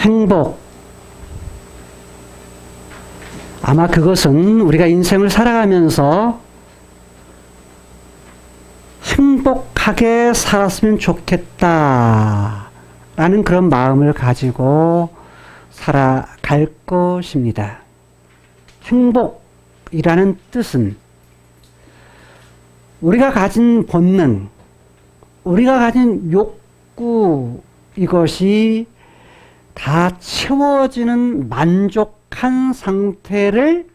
행복. 아마 그것은 우리가 인생을 살아가면서 행복하게 살았으면 좋겠다 라는 그런 마음을 가지고 살아갈 것입니다. 행복이라는 뜻은 우리가 가진 본능, 우리가 가진 욕구, 이것이 다 채워지는 만족한 상태를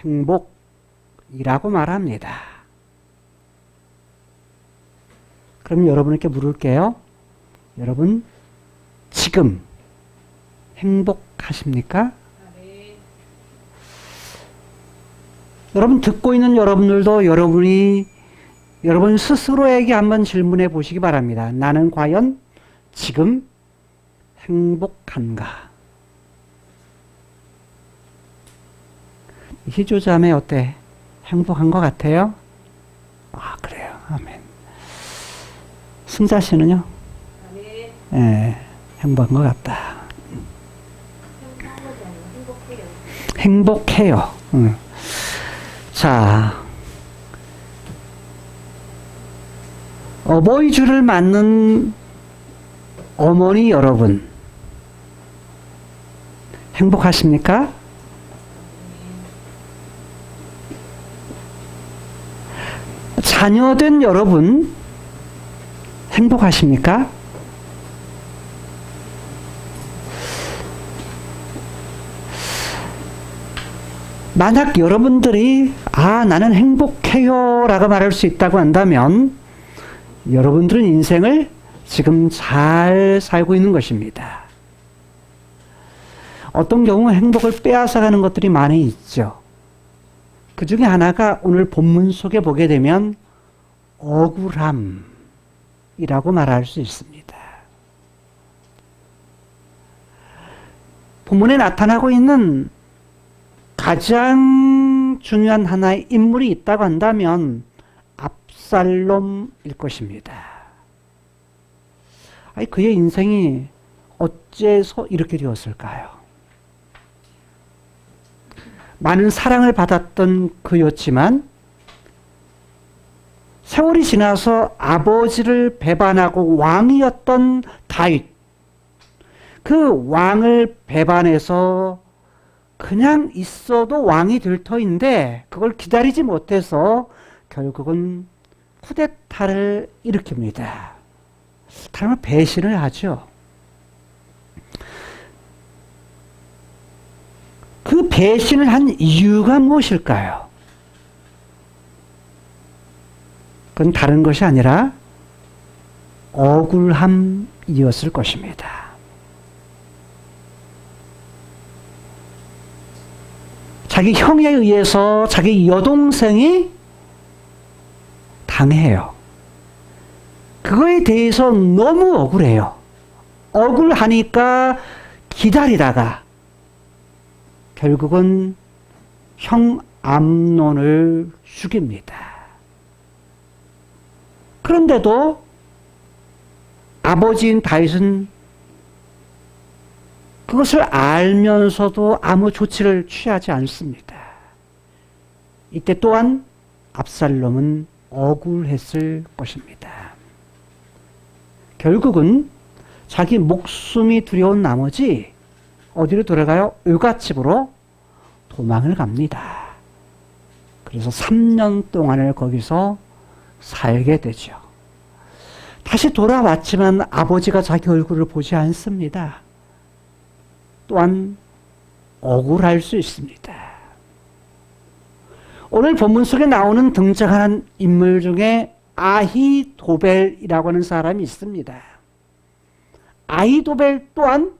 행복이라고 말합니다. 그럼 여러분께 물을게요. 여러분, 지금 행복하십니까? 네. 여러분, 듣고 있는 여러분들도 여러분 스스로에게 한번 질문해 보시기 바랍니다. 나는 과연 지금 행복한가? 희조자매 어때? 행복한 것 같아요? 아, 그래요. 아멘. 승자 씨는요? 네. 예, 행복한 것 같다. 행복한 것이 아니고 행복해요. 행복해요. 자, 어버이 주를 맞는 어머니 여러분, 행복하십니까? 자녀된 여러분, 행복하십니까? 만약 여러분들이 나는 행복해요 라고 말할 수 있다고 한다면 여러분들은 인생을 지금 잘 살고 있는 것입니다. 어떤 경우 행복을 빼앗아가는 것들이 많이 있죠. 그 중에 하나가 오늘 본문 속에 보게 되면 억울함이라고 말할 수 있습니다. 본문에 나타나고 있는 가장 중요한 하나의 인물이 있다고 한다면 압살롬일 것입니다. 그의 인생이 어째서 이렇게 되었을까요? 많은 사랑을 받았던 그였지만 세월이 지나서 아버지를 배반하고 왕이었던 다윗, 그 왕을 배반해서 그냥 있어도 왕이 될 터인데 그걸 기다리지 못해서 결국은 쿠데타를 일으킵니다. 다른 말 배신을 하죠. 그 배신을 한 이유가 무엇일까요? 그건 다른 것이 아니라 억울함이었을 것입니다. 자기 형에 의해서 자기 여동생이 당해요. 그거에 대해서 너무 억울해요. 억울하니까 기다리다가 결국은 형 암논을 죽입니다. 그런데도 아버지인 다윗은 그것을 알면서도 아무 조치를 취하지 않습니다. 이때 또한 압살롬은 억울했을 것입니다. 결국은 자기 목숨이 두려운 나머지 어디로 돌아가요? 의갓집으로 도망을 갑니다. 그래서 3년 동안을 거기서 살게 되죠. 다시 돌아왔지만 아버지가 자기 얼굴을 보지 않습니다. 또한 억울할 수 있습니다. 오늘 본문 속에 나오는 등장하는 인물 중에 아히도벨이라고 하는 사람이 있습니다. 아히도벨 또한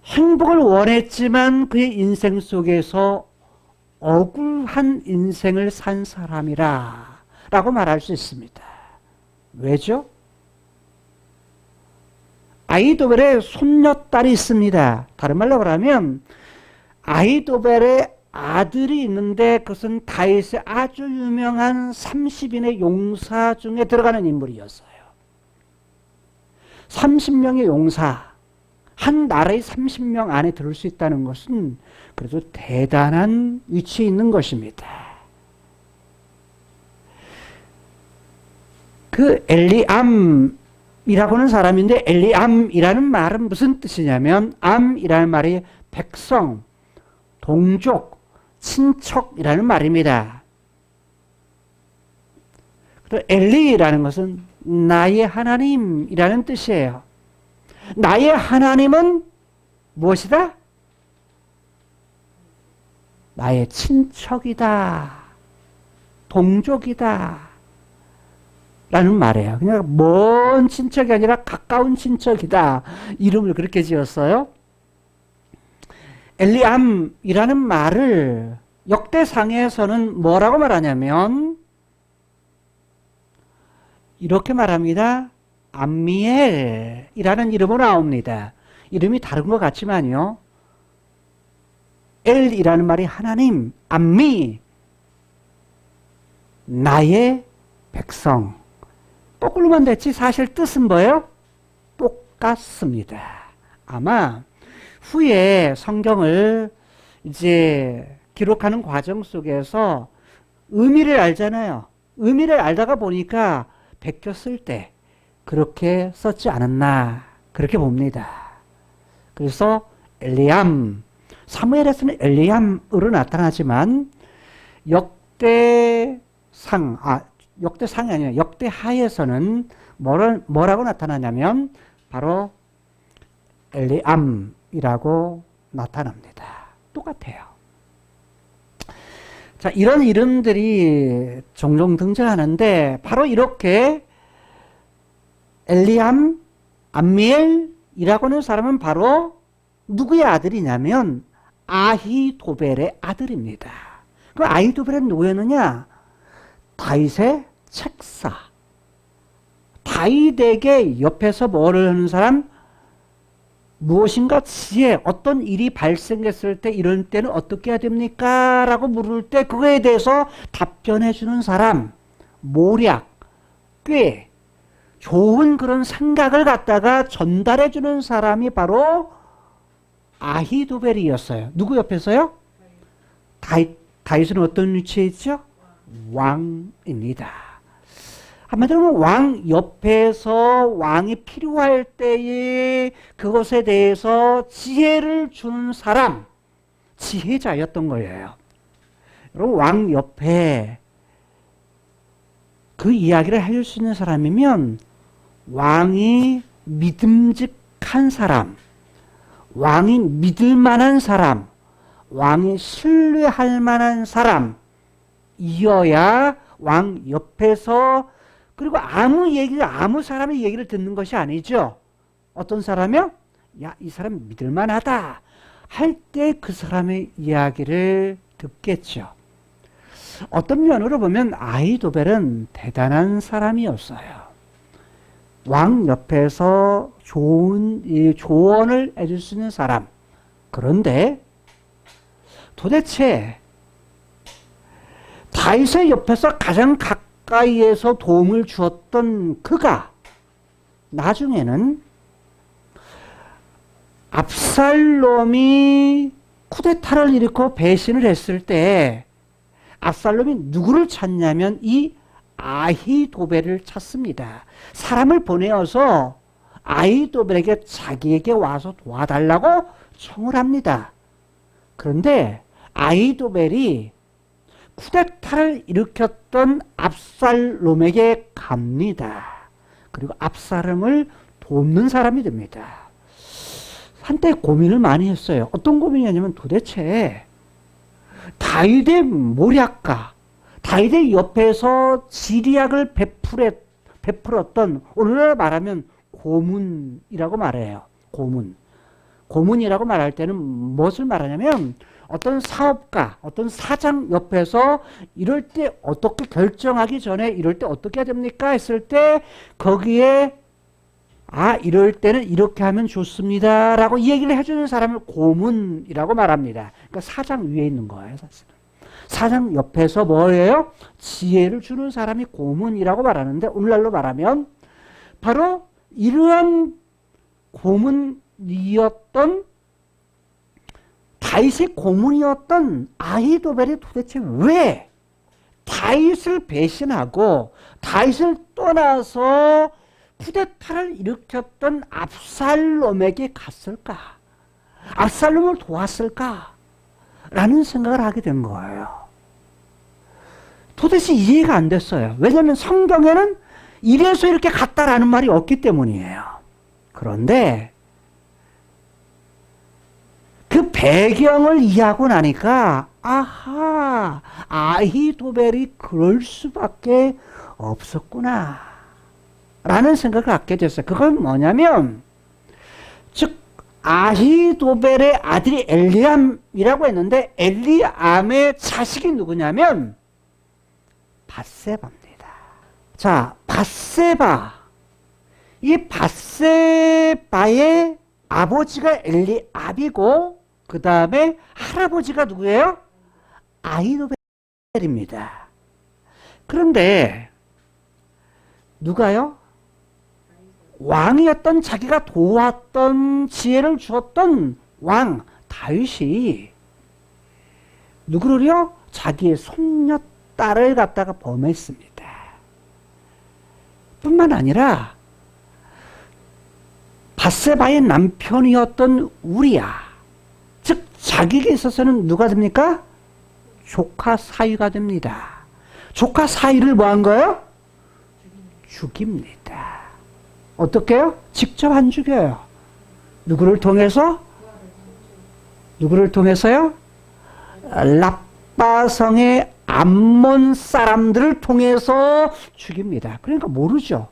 행복을 원했지만 그의 인생 속에서 억울한 인생을 산 사람이라 라고 말할 수 있습니다. 왜죠? 아히도벨의 손녀딸이 있습니다. 다른 말로 말하면 아히도벨의 아들이 있는데 그것은 다윗의 아주 유명한 30인의 용사 중에 들어가는 인물이었어요. 30명의 용사, 한 나라의 30명 안에 들을 수 있다는 것은 그래도 대단한 위치에 있는 것입니다. 그 엘리암이라고 하는 사람인데, 엘리암이라는 말은 무슨 뜻이냐면, 암이라는 말이 백성, 동족, 친척이라는 말입니다. 그리고 엘리라는 것은 나의 하나님이라는 뜻이에요. 나의 하나님은 무엇이다? 나의 친척이다. 동족이다. 라는 말이에요. 그냥 먼 친척이 아니라 가까운 친척이다. 이름을 그렇게 지었어요. 엘리암이라는 말을 역대상에서는 뭐라고 말하냐면 이렇게 말합니다. 암미엘이라는 이름으로 나옵니다. 이름이 다른 것 같지만요. 엘이라는 말이 하나님, 암미, 나의 백성. 거꾸로만 됐지 사실 뜻은 뭐예요? 똑같습니다. 아마 후에 성경을 이제 기록하는 과정 속에서 의미를 알잖아요. 의미를 알다가 보니까 베꼈을 때 그렇게 썼지 않았나 그렇게 봅니다. 그래서 엘리암, 사무엘에서는 엘리암으로 나타나지만 역대상이 아니라 역대하에서는 뭐라고 나타나냐면 바로 엘리암이라고 나타납니다. 똑같아요. 자, 이런 이름들이 종종 등장하는데 바로 이렇게 엘리암, 암미엘이라고 하는 사람은 바로 누구의 아들이냐면 아히도벨의 아들입니다. 그 아히도벨은 누구였느냐? 다윗의 책사. 다윗에게 옆에서 뭐를 하는 사람? 무엇인가 지혜, 어떤 일이 발생했을 때 이런 때는 어떻게 해야 됩니까? 라고 물을 때 그거에 대해서 답변해 주는 사람, 모략, 꽤 좋은 그런 생각을 갖다가 전달해 주는 사람이 바로 아히도벨이었어요. 누구 옆에서요? 다윗은 어떤 위치에 있죠? 왕입니다. 한마디로 왕 옆에서 왕이 필요할 때에 그것에 대해서 지혜를 주는 사람, 지혜자였던 거예요. 여러분, 왕 옆에 그 이야기를 해줄 수 있는 사람이면 왕이 믿음직한 사람, 왕이 믿을 만한 사람, 왕이 신뢰할 만한 사람이어야 왕 옆에서, 그리고 아무 사람의 얘기를 듣는 것이 아니죠. 어떤 사람이요? 야, 이 사람 믿을 만하다 할 때 그 사람의 이야기를 듣겠죠. 어떤 면으로 보면 아히도벨은 대단한 사람이었어요. 왕 옆에서 좋은 조언을 해줄 수 있는 사람. 그런데 도대체 다윗의 옆에서 가장 가까이에서 도움을 주었던 그가 나중에는 압살롬이 쿠데타를 일으켜 배신을 했을 때 압살롬이 누구를 찾냐면 이 아히도벨을 찾습니다. 사람을 보내어서 아히도벨에게 자기에게 와서 도와달라고 청을 합니다. 그런데 아히도벨이 쿠데타를 일으켰던 압살롬에게 갑니다. 그리고 압살롬을 돕는 사람이 됩니다. 한때 고민을 많이 했어요. 어떤 고민이냐면 도대체 다윗의 모략가, 다윗의 옆에서 지리약을 베풀었던, 오늘날 말하면 고문이라고 말해요. 고문이라고 말할 때는 무엇을 말하냐면 어떤 사업가, 어떤 사장 옆에서 이럴 때 어떻게 결정하기 전에 이럴 때 어떻게 해야 됩니까? 했을 때 거기에 이럴 때는 이렇게 하면 좋습니다 라고 얘기를 해주는 사람을 고문이라고 말합니다. 그러니까 사장 위에 있는 거예요, 사실은. 사장 옆에서 뭐예요? 지혜를 주는 사람이 고문이라고 말하는데 오늘날로 말하면 바로 이러한 고문 다윗의 고문이었던 아히도벨이 도대체 왜 다윗을 배신하고 다윗을 떠나서 쿠데타를 일으켰던 압살롬에게 갔을까? 압살롬을 도왔을까? 라는 생각을 하게 된 거예요. 도대체 이해가 안 됐어요. 왜냐하면 성경에는 이래서 이렇게 갔다라는 말이 없기 때문이에요. 그런데 그 배경을 이해하고 나니까 아하, 아히도벨이 그럴 수밖에 없었구나 라는 생각을 갖게 됐어요. 그건 뭐냐면 즉 아히도벨의 아들이 엘리암이라고 했는데 엘리암의 자식이 누구냐면 밧세바입니다. 자, 밧세바. 이 밧세바의 아버지가 엘리압이고 그 다음에 할아버지가 누구예요? 아히도벨입니다. 그런데 누가요? 왕이었던 자기가 도왔던 지혜를 주었던 왕 다윗이 누구를요? 자기의 손녀딸을 갖다가 범했습니다. 뿐만 아니라 밧세바의 남편이었던 우리야, 즉 자기에게 있어서는 누가 됩니까? 조카 사위가 됩니다. 조카 사위를 뭐 한 거예요? 죽입니다. 어떻게요? 직접 안 죽여요. 누구를 통해서? 누구를 통해서요? 라빠성의 암몬 사람들을 통해서 죽입니다. 그러니까 모르죠.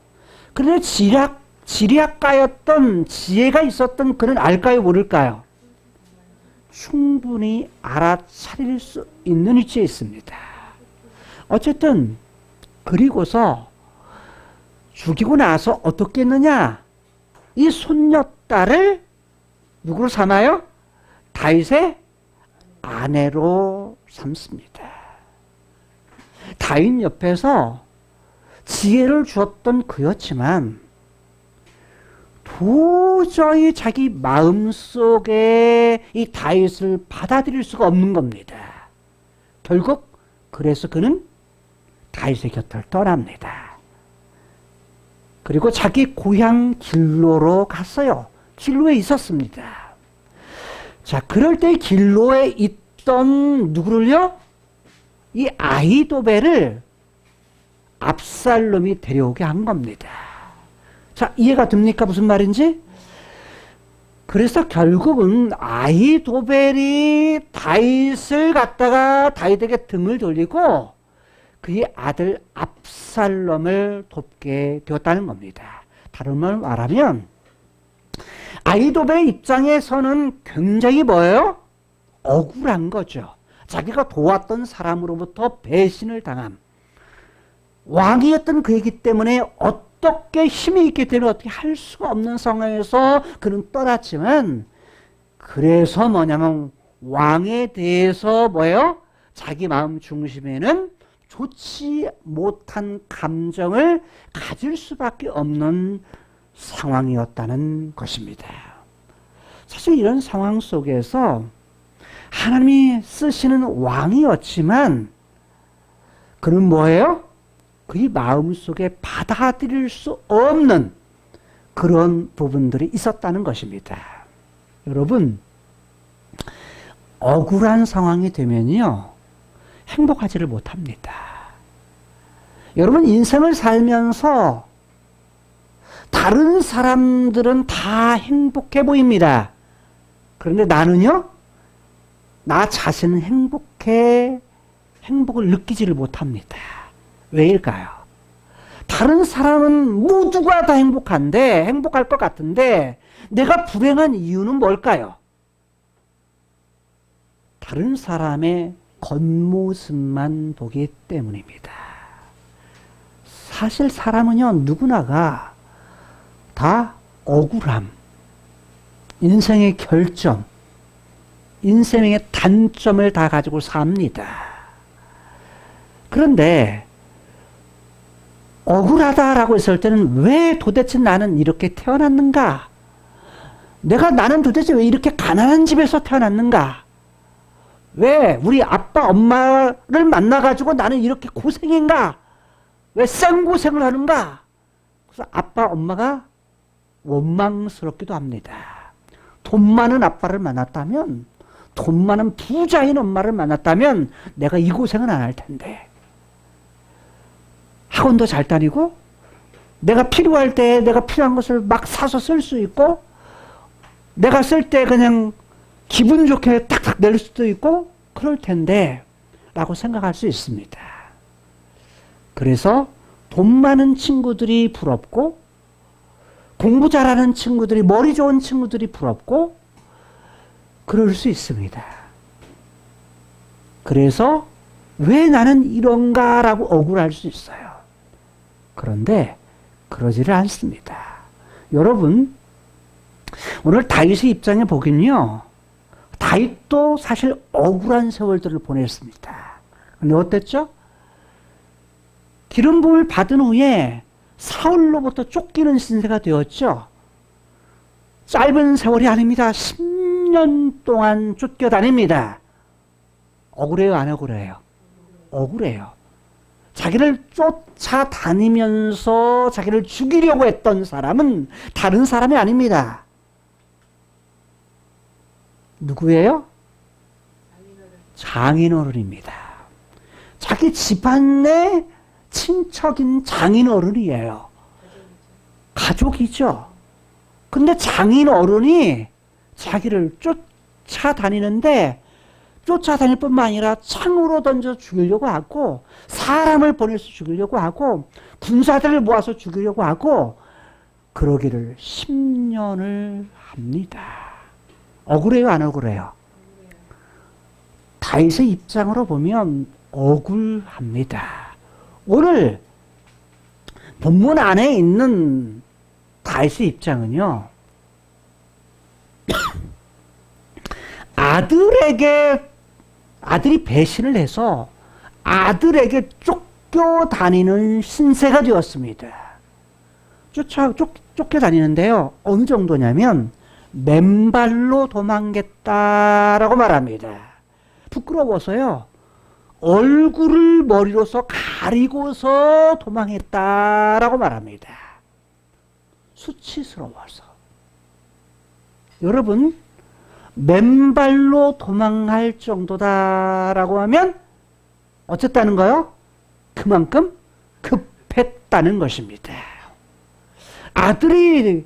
그런데 지략가였던 지혜가 있었던 그는 알까요? 모를까요? 충분히 알아차릴 수 있는 위치에 있습니다. 어쨌든 그리고서 죽이고 나서 어떻게 했느냐? 이 손녀딸을 누구로 삼아요? 다윗의 아내로 삼습니다. 다윗 옆에서 지혜를 주었던 그였지만 도저히 자기 마음속에 이 다윗을 받아들일 수가 없는 겁니다. 결국 그래서 그는 다윗의 곁을 떠납니다. 그리고 자기 고향 길로로 갔어요. 길로에 있었습니다. 자, 그럴 때 길로에 있던 누구를요? 이 아히도벨을 압살롬이 데려오게 한 겁니다. 자, 이해가 됩니까? 무슨 말인지? 그래서 결국은 아히도벨이 다윗을 갖다가 다윗에게 등을 돌리고 그의 아들 압살롬을 돕게 되었다는 겁니다. 다른 말 말하면 아히도벨의 입장에서는 굉장히 뭐예요? 억울한 거죠. 자기가 도왔던 사람으로부터 배신을 당함. 왕이었던 그이기 때문에 어떻게 힘이 있기 때문에 어떻게 할 수가 없는 상황에서 그는 떠났지만 그래서 뭐냐면 왕에 대해서 뭐예요? 자기 마음 중심에는 좋지 못한 감정을 가질 수밖에 없는 상황이었다는 것입니다. 사실 이런 상황 속에서 하나님이 쓰시는 왕이었지만 그는 뭐예요? 그의 마음속에 받아들일 수 없는 그런 부분들이 있었다는 것입니다. 여러분, 억울한 상황이 되면요 행복하지를 못합니다. 여러분, 인생을 살면서 다른 사람들은 다 행복해 보입니다. 그런데 나는요, 나 자신은 행복을 느끼지를 못합니다. 왜일까요? 다른 사람은 모두가 다 행복할 것 같은데 내가 불행한 이유는 뭘까요? 다른 사람의 겉모습만 보기 때문입니다. 사실 사람은요, 누구나가 다 억울함, 인생의 결점, 인생의 단점을 다 가지고 삽니다. 그런데 억울하다라고 했을 때는 왜 도대체 나는 이렇게 태어났는가? 나는 도대체 왜 이렇게 가난한 집에서 태어났는가? 왜 우리 아빠 엄마를 만나가지고 나는 이렇게 고생인가? 왜 생고생을 하는가? 그래서 아빠 엄마가 원망스럽기도 합니다. 돈 많은 아빠를 만났다면, 돈 많은 부자인 엄마를 만났다면 내가 이 고생은 안 할 텐데. 학원도 잘 다니고 내가 필요할 때 내가 필요한 것을 막 사서 쓸 수 있고, 내가 쓸 때 그냥 기분 좋게 탁탁 낼 수도 있고 그럴 텐데 라고 생각할 수 있습니다. 그래서 돈 많은 친구들이 부럽고, 공부 잘하는 친구들이, 머리 좋은 친구들이 부럽고 그럴 수 있습니다. 그래서 왜 나는 이런가 라고 억울할 수 있어요. 그런데 그러지를 않습니다. 여러분, 오늘 다윗의 입장에 보긴요, 다윗도 사실 억울한 세월들을 보냈습니다. 근데 어땠죠? 기름 부음을 받은 후에 사울로부터 쫓기는 신세가 되었죠. 짧은 세월이 아닙니다. 10년 동안 쫓겨다닙니다. 억울해요, 안 억울해요? 억울해요. 자기를 쫓아다니면서 자기를 죽이려고 했던 사람은 다른 사람이 아닙니다. 누구예요? 장인어른입니다. 자기 집안의 친척인 장인어른이에요. 가족이죠. 근데 장인어른이 자기를 쫓아다니는데, 쫓아다닐 뿐만 아니라 창으로 던져 죽이려고 하고, 사람을 보내서 죽이려고 하고, 군사들을 모아서 죽이려고 하고, 그러기를 10년을 합니다. 억울해요, 안 억울해요? 다윗의 입장으로 보면 억울합니다. 오늘 본문 안에 있는 다윗의 입장은요, 아들이 배신을 해서 아들에게 쫓겨다니는 신세가 되었습니다. 쫓겨다니는데요, 어느 정도냐면 맨발로 도망겠다라고 말합니다. 부끄러워서요, 얼굴을 머리로서 가리고서 도망했다라고 말합니다. 수치스러워서. 여러분, 맨발로 도망할 정도다라고 하면 어쨌다는 거요? 그만큼 급했다는 것입니다. 아들이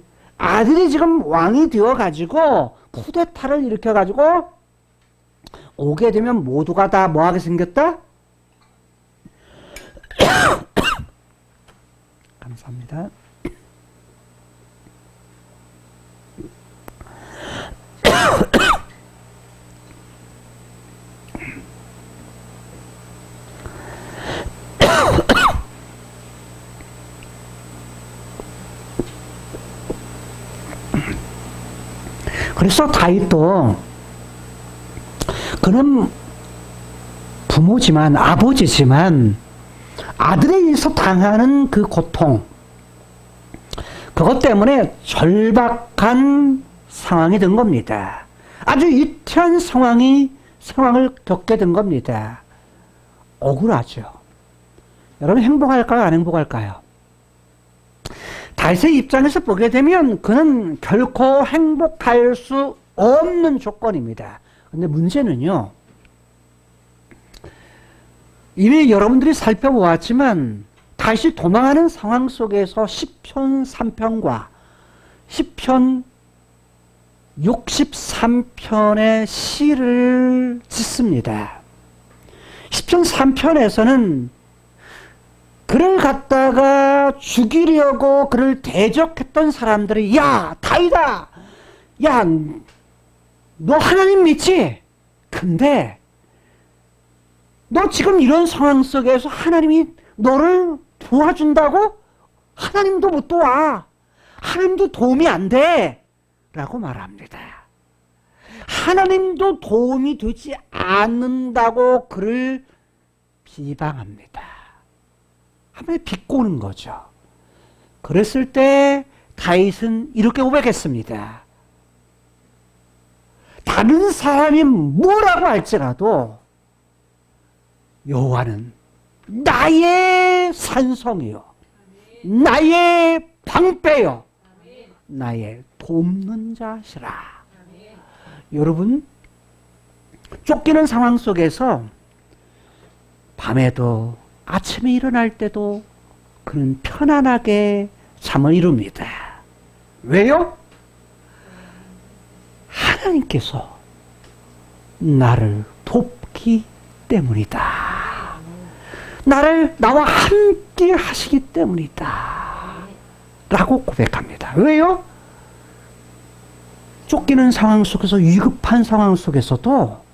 지금 왕이 되어가지고 쿠데타를 일으켜가지고 오게 되면 모두가 다 뭐하게 생겼다? 감사합니다. 그래서 다윗도 그는 부모지만, 아버지지만 아들에 의해서 당하는 그 고통, 그것 때문에 절박한 상황이 된 겁니다. 아주 위태한 상황을 겪게 된 겁니다. 억울하죠. 여러분, 행복할까요, 안 행복할까요? 다윗의 입장에서 보게 되면 그는 결코 행복할 수 없는 조건입니다. 근데 문제는요, 이미 여러분들이 살펴보았지만 다시 도망하는 상황 속에서 시편 3편과 시편 63편의 시를 짓습니다. 시편 3편에서는 그를 갖다가 죽이려고 그를 대적했던 사람들이, 야, 다윗아, 야, 너 하나님 믿지? 근데 너 지금 이런 상황 속에서 하나님이 너를 도와준다고? 하나님도 못 도와. 하나님도 도움이 안 돼. 라고 말합니다. 하나님도 도움이 되지 않는다고 그를 비방합니다. 하나님 비꼬는 거죠. 그랬을 때 다윗은 이렇게 고백했습니다. 다른 사람이 뭐라고 할지라도 여호와는 나의 산성이요, 나의 방패요, 나의 돕는 자시라. 여러분, 쫓기는 상황 속에서 밤에도 아침에 일어날 때도 그는 편안하게 잠을 이룹니다. 왜요? 하나님께서 나를 돕기 때문이다. 나와 함께 하시기 때문이다. 라고 고백합니다. 왜요? 쫓기는 상황 속에서, 위급한 상황 속에서도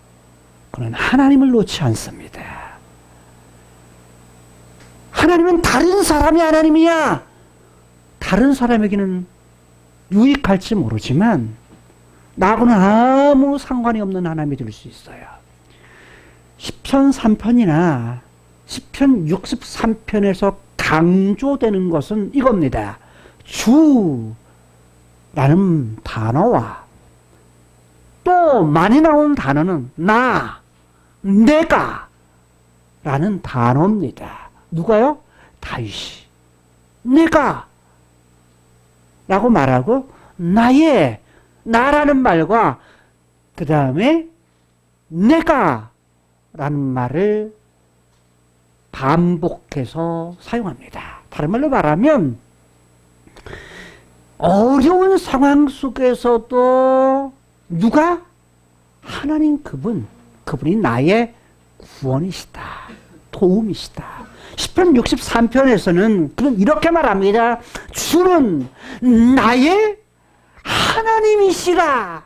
그는 하나님을 놓지 않습니다. 하나님은 다른 사람이 하나님이야. 다른 사람에게는 유익할지 모르지만 나하고는 아무 상관이 없는 하나님이 될 수 있어요. 시편 3편이나 시편 63편에서 강조되는 것은 이겁니다. 주라는 단어와 또 많이 나오는 단어는 나, 내가 라는 단어입니다. 누가요? 다윗이 내가 라고 말하고 나라는 말과 그 다음에 내가 라는 말을 반복해서 사용합니다. 다른 말로 말하면 어려운 상황 속에서도 누가? 하나님 그분이 나의 구원이시다. 도움이시다. 시편 63편에서는 그는 이렇게 말합니다. 주는 나의 하나님이시라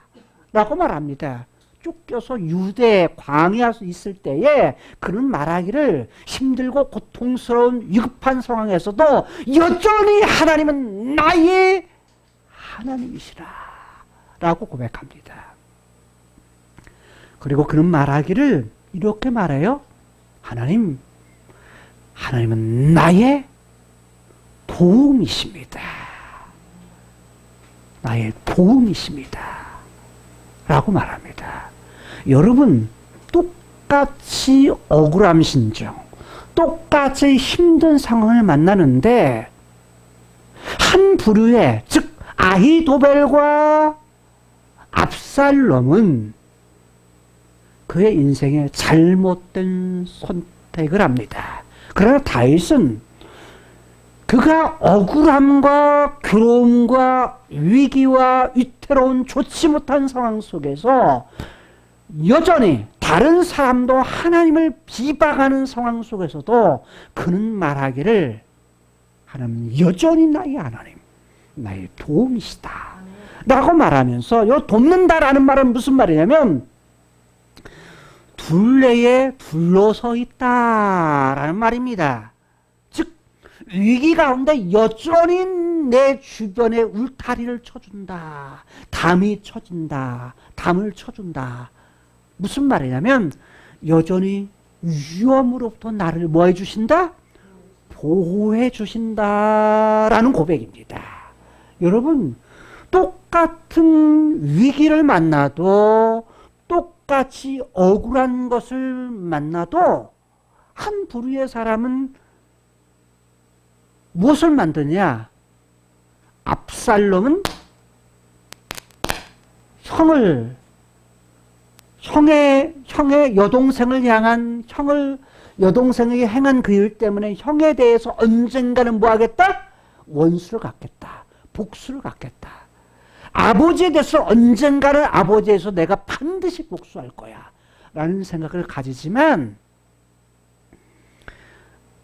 라고 말합니다. 쫓겨서 유대 광야에 있을 때에 그는 말하기를 힘들고 고통스러운 위급한 상황에서도 여전히 하나님은 나의 하나님이시라 라고 고백합니다. 그리고 그는 말하기를 이렇게 말해요. 하나님은 나의 도움이십니다. 나의 도움이십니다. 라고 말합니다. 여러분, 똑같이 억울함 심정, 똑같이 힘든 상황을 만나는데 한 부류의, 즉 아히도벨과 압살롬은 그의 인생에 잘못된 선택을 합니다. 그러나 다윗은 그가 억울함과 괴로움과 위기와 위태로운 좋지 못한 상황 속에서 여전히 다른 사람도 하나님을 비방하는 상황 속에서도 그는 말하기를 하나님 여전히 나의 하나님, 나의 도움이시다 라고 말하면서 이 돕는다라는 말은 무슨 말이냐면 둘레에 둘러서 있다라는 말입니다. 즉 위기 가운데 여전히 내 주변에 울타리를 쳐준다. 담이 쳐진다. 담을 쳐준다. 무슨 말이냐면 여전히 위험으로부터 나를 뭐 해주신다? 보호해 주신다라는 고백입니다. 여러분, 똑같은 위기를 만나도 똑같이 억울한 것을 만나도 한 부류의 사람은 무엇을 만드냐? 압살롬은 형의 여동생을 향한 여동생에게 행한 그 일 때문에 형에 대해서 언젠가는 뭐 하겠다? 원수를 갖겠다. 복수를 갖겠다. 아버지에 대해서 언젠가는 아버지에서 내가 반드시 복수할 거야. 라는 생각을 가지지만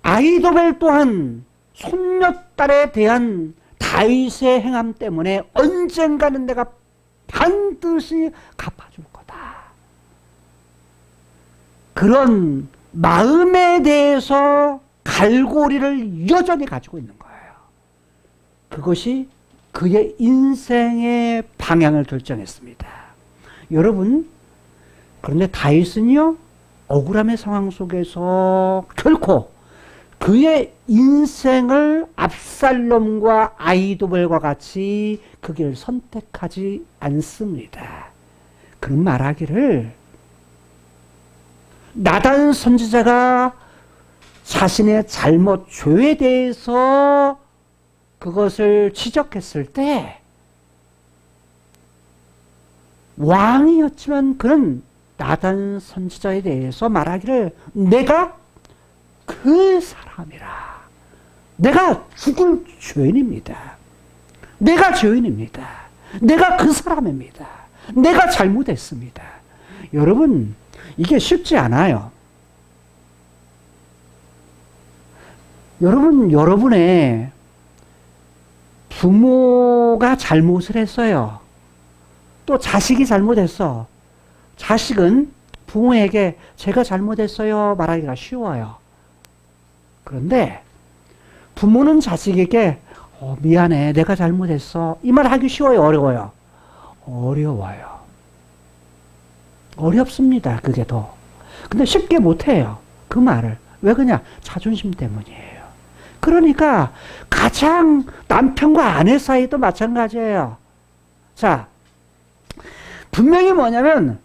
아히도벨 또한 손녀딸에 대한 다윗의 행함 때문에 언젠가는 내가 반드시 갚아줄 거다. 그런 마음에 대해서 갈고리를 여전히 가지고 있는 거예요. 그것이 그의 인생의 방향을 결정했습니다. 여러분, 그런데 다윗은요, 억울함의 상황 속에서 결코 그의 인생을 압살롬과 아히도벨과 같이 그 길을 선택하지 않습니다. 그런 말하기를 나단 선지자가 자신의 잘못, 죄에 대해서 그것을 지적했을 때 왕이었지만 그는 나단 선지자에 대해서 말하기를 내가 그 사람이라. 내가 죽을 죄인입니다. 내가 죄인입니다. 내가 그 사람입니다. 내가 잘못했습니다. 여러분, 이게 쉽지 않아요. 여러분, 여러분의 부모가 잘못을 했어요. 또 자식이 잘못했어. 자식은 부모에게 제가 잘못했어요 말하기가 쉬워요. 그런데 부모는 자식에게 미안해, 내가 잘못했어 이 말 하기 쉬워요, 어려워요? 어려워요. 어렵습니다. 그게 더. 근데 쉽게 못해요, 그 말을. 왜 그러냐? 자존심 때문이에요. 그러니까 가장 남편과 아내 사이도 마찬가지예요. 자, 분명히 뭐냐면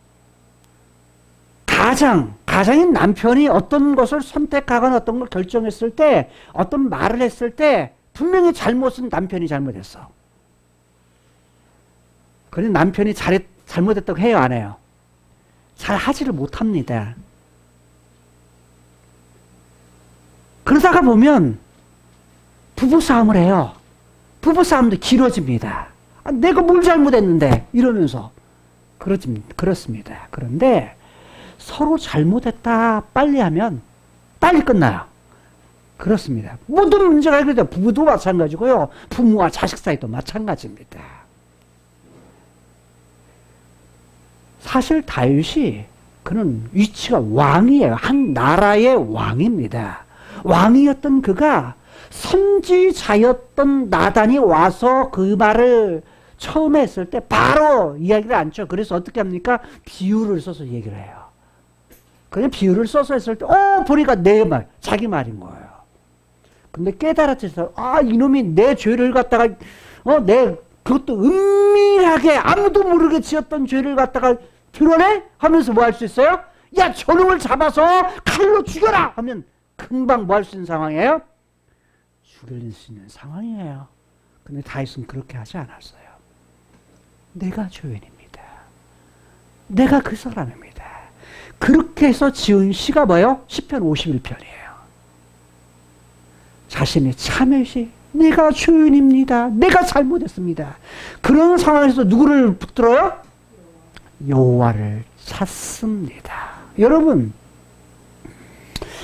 가장인 남편이 어떤 것을 선택하거나 어떤 걸 결정했을 때, 어떤 말을 했을 때 분명히 잘못은 남편이 잘못했어. 그런데 남편이 잘못했다고 해요, 안 해요? 잘 하지를 못합니다. 그러다가 보면 부부싸움을 해요. 부부싸움도 길어집니다. 내가 뭘 잘못했는데 이러면서 그렇습니다. 그런데 서로 잘못했다 빨리 하면 빨리 끝나요. 그렇습니다. 모든 문제가 해결돼요. 부부도 마찬가지고요. 부모와 자식 사이도 마찬가지입니다. 사실 다윗이 그는 위치가 왕이에요. 한 나라의 왕입니다. 왕이었던 그가 선지자였던 나단이 와서 그 말을 처음에 했을 때 바로 이야기를 안죠. 그래서 어떻게 합니까? 비유를 써서 얘기를 해요. 그냥 비유를 써서 했을 때 보니까 내 말, 자기 말인 거예요. 근데 깨달았죠. 이놈이 내 죄를 갖다가 그것도 은밀하게 아무도 모르게 지었던 죄를 갖다가 드러내? 하면서 뭐 할 수 있어요? 야, 저놈을 잡아서 칼로 죽여라! 하면 금방 뭐 할 수 있는 상황이에요? 죽일 수 있는 상황이에요. 근데 다윗은 그렇게 하지 않았어요. 내가 죄인입니다. 내가 그 사람입니다. 그렇게 해서 지은 시가 뭐예요? 시편 51편이에요. 자신의 참회시, 내가 죄인입니다. 내가 잘못했습니다. 그런 상황에서 누구를 붙들어요? 여호와를 찾습니다. 여러분,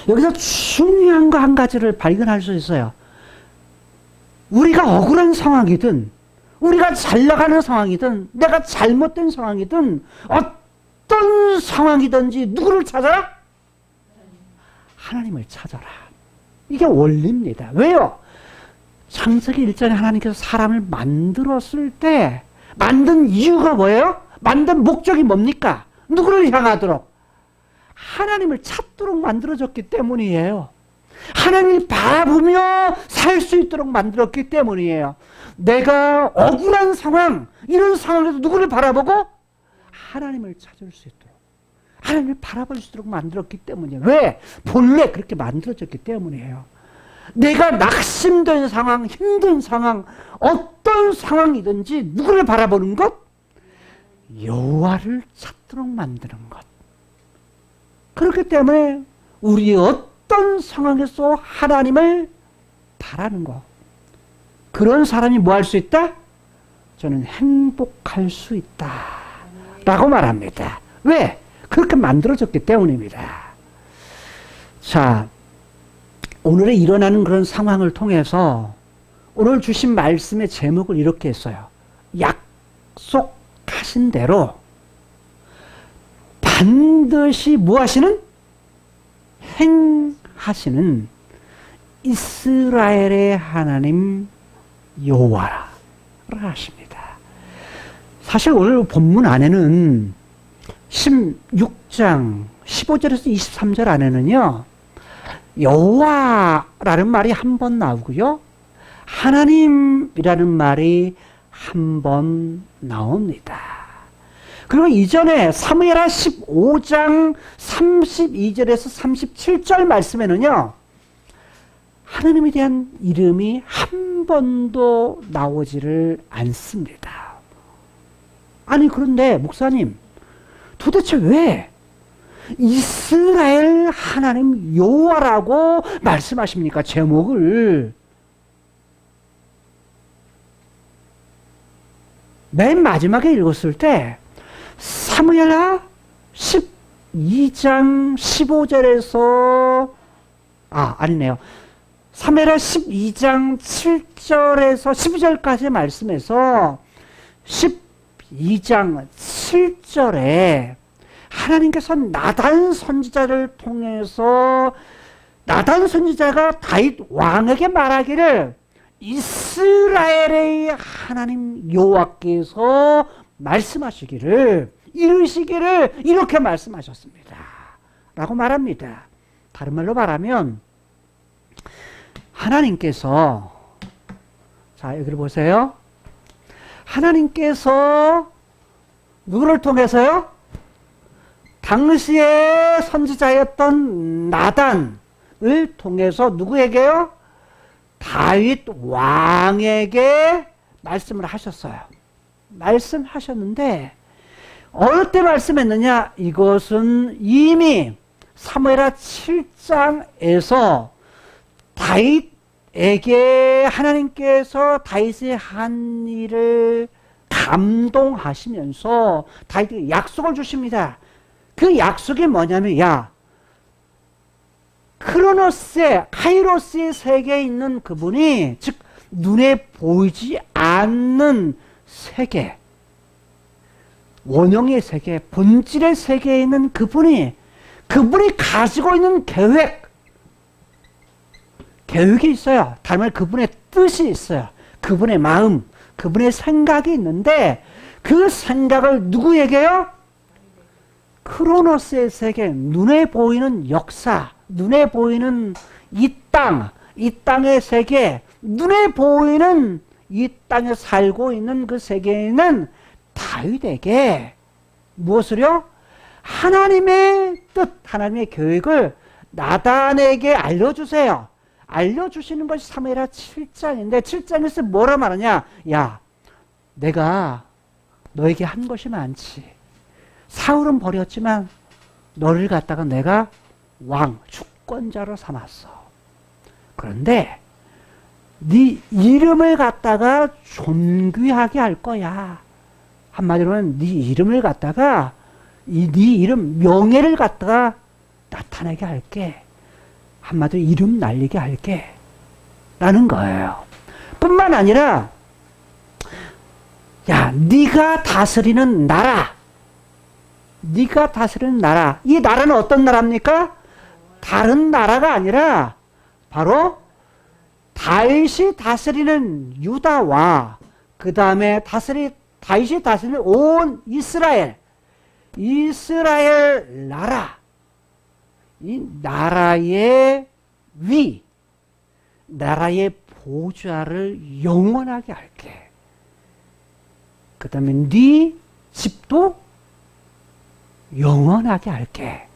여기서 중요한 거 한 가지를 발견할 수 있어요. 우리가 억울한 상황이든, 우리가 잘 나가는 상황이든, 내가 잘못된 상황이든, 어떤 상황이든지 누구를 찾아라? 하나님을 찾아라. 이게 원리입니다. 왜요? 창세기 1장에 하나님께서 사람을 만들었을 때 만든 이유가 뭐예요? 만든 목적이 뭡니까? 누구를 향하도록? 하나님을 찾도록 만들어졌기 때문이에요. 하나님을 바라보며 살 수 있도록 만들었기 때문이에요. 내가 억울한 상황, 이런 상황에서 누구를 바라보고? 하나님을 찾을 수 있도록, 하나님을 바라볼 수 있도록 만들었기 때문이에요. 왜? 본래 그렇게 만들어졌기 때문이에요. 내가 낙심된 상황, 힘든 상황, 어떤 상황이든지 누구를 바라보는 것? 여호와를 찾도록 만드는 것. 그렇기 때문에 우리 어떤 상황에서 하나님을 바라는 것, 그런 사람이 뭐 할 수 있다? 저는 행복할 수 있다 라고 말합니다. 왜? 그렇게 만들어졌기 때문입니다. 자, 오늘에 일어나는 그런 상황을 통해서 오늘 주신 말씀의 제목을 이렇게 했어요. 약속하신 대로 반드시 뭐 하시는? 행하시는 이스라엘의 하나님 여호와라 하십니다. 사실 오늘 본문 안에는 16장 15절에서 23절 안에는요, 여호와라는 말이 한 번 나오고요, 하나님이라는 말이 한 번 나옵니다. 그리고 이전에 사무엘하 15장 32절에서 37절 말씀에는요, 하나님에 대한 이름이 한 번도 나오지를 않습니다. 아니, 그런데 목사님, 도대체 왜 이스라엘 하나님 여호와라고 말씀하십니까? 제목을. 맨 마지막에 읽었을 때 사무엘하 12장 15절에서 아니네요. 사무엘하 12장 7절에서 12절까지의 말씀에서 12장 7절에 하나님께서 나단 선지자를 통해서 나단 선지자가 다윗 왕에게 말하기를 이스라엘의 하나님 여호와께서 말씀하시기를 이르시기를 이렇게 말씀하셨습니다. 라고 말합니다. 다른 말로 말하면 하나님께서, 자 여기를 보세요. 하나님께서 누구를 통해서요? 당시의 선지자였던 나단을 통해서 누구에게요? 다윗 왕에게 말씀을 하셨어요. 말씀하셨는데 어느 때 말씀했느냐? 이것은 이미 사무엘하 7장에서 다윗에게 하나님께서 다윗의 한 일을 감동하시면서 다윗에게 약속을 주십니다. 그 약속이 뭐냐면, 야, 크로노스의, 카이로스의 세계에 있는 그분이, 즉 눈에 보이지 않는 세계, 원형의 세계, 본질의 세계에 있는 그분이 가지고 있는 계획이 있어요. 다른 말 그분의 뜻이 있어요. 그분의 마음, 그분의 생각이 있는데 그 생각을 누구에게요? 크로노스의 세계, 눈에 보이는 역사, 눈에 보이는 이 땅의 세계, 눈에 보이는 이 땅에 살고 있는 그 세계에는 다윗에게 무엇을요? 하나님의 뜻, 하나님의 계획을 나단에게 알려주세요. 알려주시는 것이 사무엘하 7장인데 7장에서 뭐라 말하냐? 야, 내가 너에게 한 것이 많지. 사울은 버렸지만 너를 갖다가 내가 왕, 주권자로 삼았어. 그런데 네 이름을 갖다가 존귀하게 할 거야. 한마디로는 네 이름을 갖다가 네 이름, 명예를 갖다가 나타나게 할게. 한마디로 이름 날리게 할게. 라는 거예요. 뿐만 아니라 야, 네가 다스리는 나라. 네가 다스리는 나라. 이 나라는 어떤 나라입니까? 다른 나라가 아니라 바로 다윗이 다스리는 유다와 그 다음에 다윗이 다스리는 온 이스라엘 나라. 이 나라의 나라의 보좌를 영원하게 할게. 그 다음에 네 집도 영원하게 할게.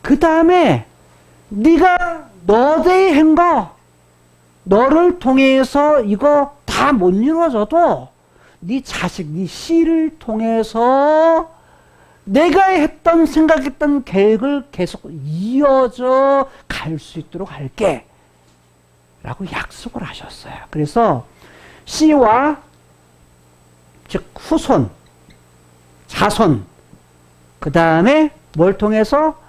그 다음에 네가 너대의 행거, 너를 통해서 이거 다 못 이루어져도 네 자식, 네 씨를 통해서 내가 했던 생각했던 계획을 계속 이어져 갈 수 있도록 할게 라고 약속을 하셨어요. 그래서 씨와 즉 후손, 자손, 그 다음에 뭘 통해서?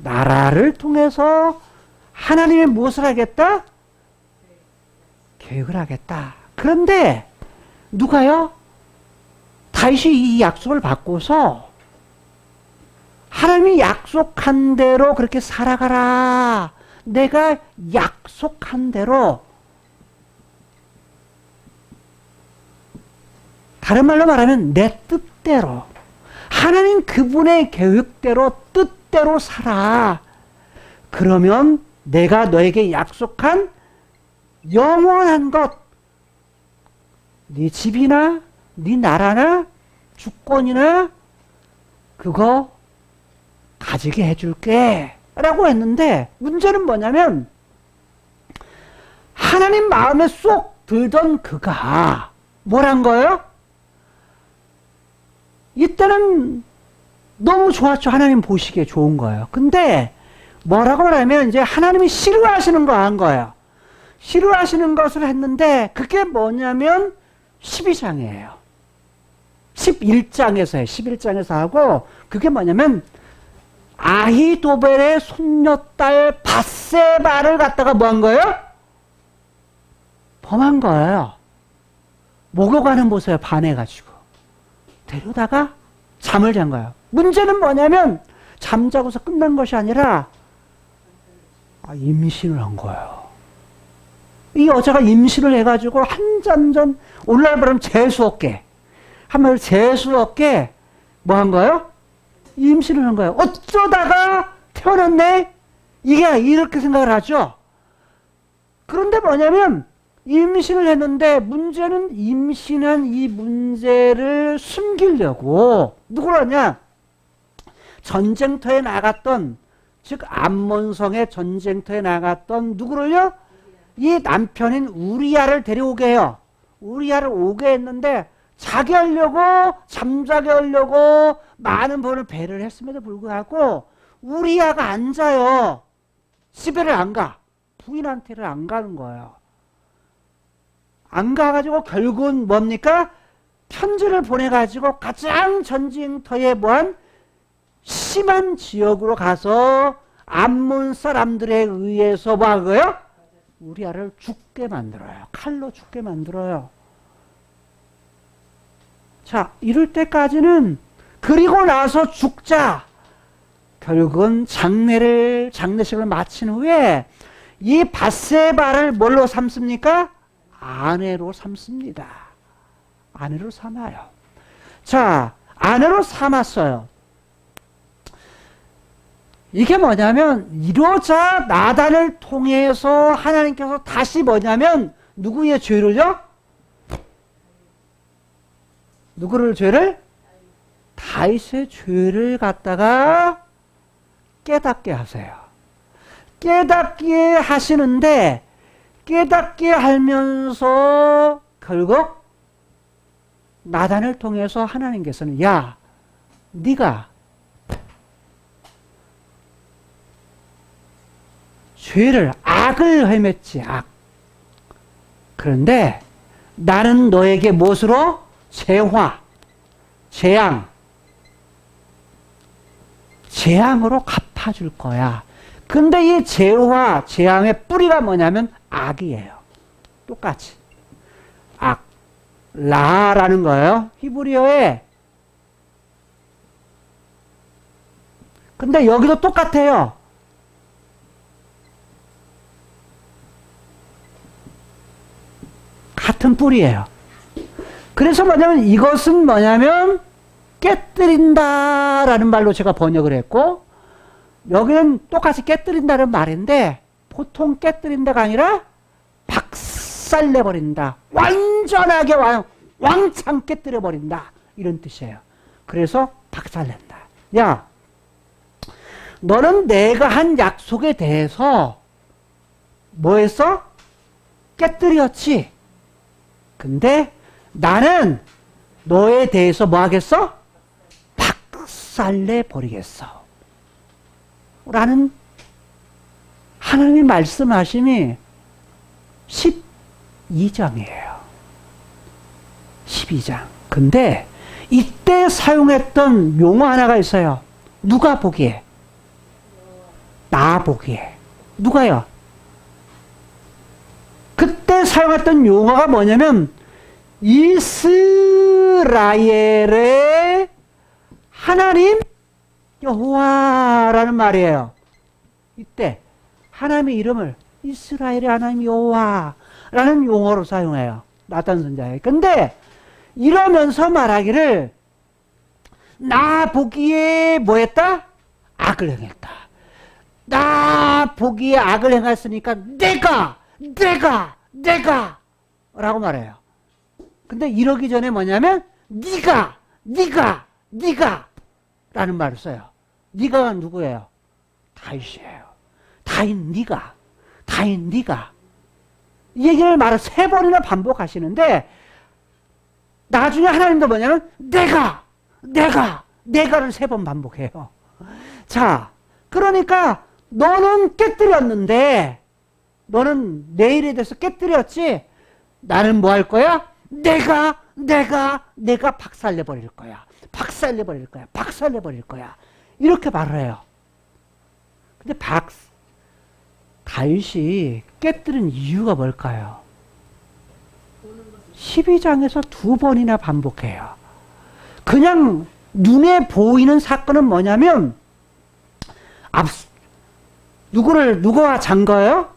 나라를 통해서 하나님이 무엇을 하겠다? 계획을 하겠다. 그런데 누가요? 다윗이 이 약속을 받고서 하나님이 약속한 대로 그렇게 살아가라. 내가 약속한 대로, 다른 말로 말하면 내 뜻대로, 하나님 그분의 계획대로 뜻대로 살아. 그러면 내가 너에게 약속한 영원한 것, 네 집이나 네 나라나 주권이나 그거 가지게 해줄게 라고 했는데 문제는 뭐냐면 하나님 마음에 쏙 들던 그가 뭐란 거예요? 이때는 너무 좋았죠. 하나님 보시기에 좋은 거예요. 근데 뭐라고 하냐면 이제 하나님이 싫어하시는 거 한 거예요. 싫어하시는 것을 했는데 그게 뭐냐면 12장이에요. 11장에서 해. 11장에서 하고 그게 뭐냐면 아히도벨의 손녀딸 밧세바를 갖다가 뭐 한 거예요? 범한 거예요. 목욕하는 모습에 반해가지고 데려다가 잠을 잔 거예요. 문제는 뭐냐면 잠자고서 끝난 것이 아니라 임신을 한 거예요. 이 여자가 임신을 해가지고 한참 전 오늘날 말하면 재수없게 한마디로 재수없게 뭐 한 거예요? 임신을 한 거예요. 어쩌다가 태어났네? 이게 이렇게 생각을 하죠. 그런데 뭐냐면 임신을 했는데 문제는 임신한 이 문제를 숨기려고 누구를 하냐? 전쟁터에 나갔던 즉 암몬성의 전쟁터에 나갔던 누구를요? 이 남편인 우리야를 데려오게 해요. 우리야를 오게 했는데 자게 하려고 잠자게 하려고 많은 번을 배를 했음에도 불구하고 우리야가 안 자요. 집에를 안 가. 부인한테를 안 가는 거예요. 안 가가지고 결국은 뭡니까? 편지를 보내가지고 가장 전쟁터에 뭐한 심한 지역으로 가서 암몬 사람들에 의해서 뭐 하고요? 우리아를 죽게 만들어요. 칼로 죽게 만들어요. 자, 이럴 때까지는 그리고 나서 죽자. 결국은 장례식을 마친 후에 이 밧세바를 뭘로 삼습니까? 아내로 삼습니다. 아내로 삼아요. 자, 아내로 삼았어요. 이게 뭐냐면 이러자 나단을 통해서 하나님께서 다시 뭐냐면 누구의 죄를요? 누구를 죄를? 다윗의 죄를 갖다가 깨닫게 하세요. 깨닫게 하시는데 깨닫게 하면서 결국 나단을 통해서 하나님께서는 야, 네가 죄를 악을 헤맸지 악. 그런데 나는 너에게 무엇으로? 재앙으로 갚아줄 거야. 근데 이 재앙의 뿌리가 뭐냐면 악이에요. 똑같이 악, 라라는 거예요. 히브리어에. 근데 여기도 똑같아요. 같은 뿌리예요. 그래서 뭐냐면 이것은 뭐냐면 깨뜨린다라는 말로 제가 번역을 했고 여기는 똑같이 깨뜨린다는 말인데 보통 깨뜨린다가 아니라 박살내버린다. 완전하게 왕창 깨뜨려버린다. 이런 뜻이에요. 그래서 박살낸다. 야, 너는 내가 한 약속에 대해서 뭐 했어? 깨뜨렸지. 근데 나는 너에 대해서 뭐 하겠어? 박살내 버리겠어. 라는 하나님의 말씀하심이 12장이에요. 12장. 근데 이때 사용했던 용어 하나가 있어요. 누가 보기에? 나 보기에. 누가요? 그때 사용했던 용어가 뭐냐면 이스라엘의 하나님 여호와라는 말이에요. 이때 하나님의 이름을 이스라엘의 하나님 여호와라는 용어로 사용해요. 나단 선자에. 근데 이러면서 말하기를 나 보기에 뭐 했다? 악을 행했다. 나 보기에 악을 행했으니까 내가 라고 말해요. 근데 이러기 전에 뭐냐면 네가 네가 라는 말을 써요. 네가가 누구예요? 다윗이에요. 다윗 네가 이 얘기를 말을 3번이나 반복하시는데 나중에 하나님도 뭐냐면 내가를 3번 반복해요. 자, 그러니까 너는 깨뜨렸는데 너는 내 일에 대해서 깨뜨렸지. 나는 뭐 할 거야? 내가 박살내버릴 거야. 이렇게 말을 해요. 근데 다윗이 깨뜨린 이유가 뭘까요? 12장에서 2번이나 반복해요. 그냥 눈에 보이는 사건은 뭐냐면 누구와 잔 거예요?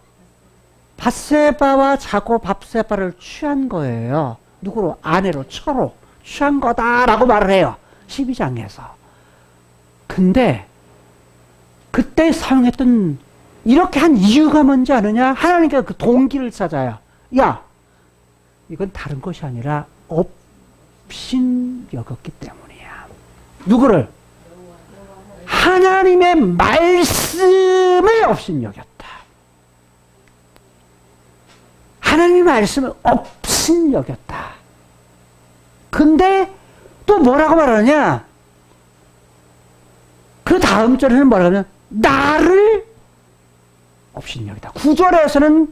밧세바와 자고 밧세바를 취한 거예요. 누구로? 아내로, 처로 취한 거다라고 말을 해요. 12장에서. 근데 그때 사용했던 이렇게 한 이유가 뭔지 아느냐? 하나님께서 그 동기를 찾아요. 야, 이건 다른 것이 아니라 업신 여겼기 때문이야. 누구를? 하나님의 말씀을 업신 여겼다. 하나님의 말씀을 업신 여겼다. 근데 또 뭐라고 말하느냐? 그 다음 절에는 뭐라고 하면 나를 업신 여겼다. 9절에서는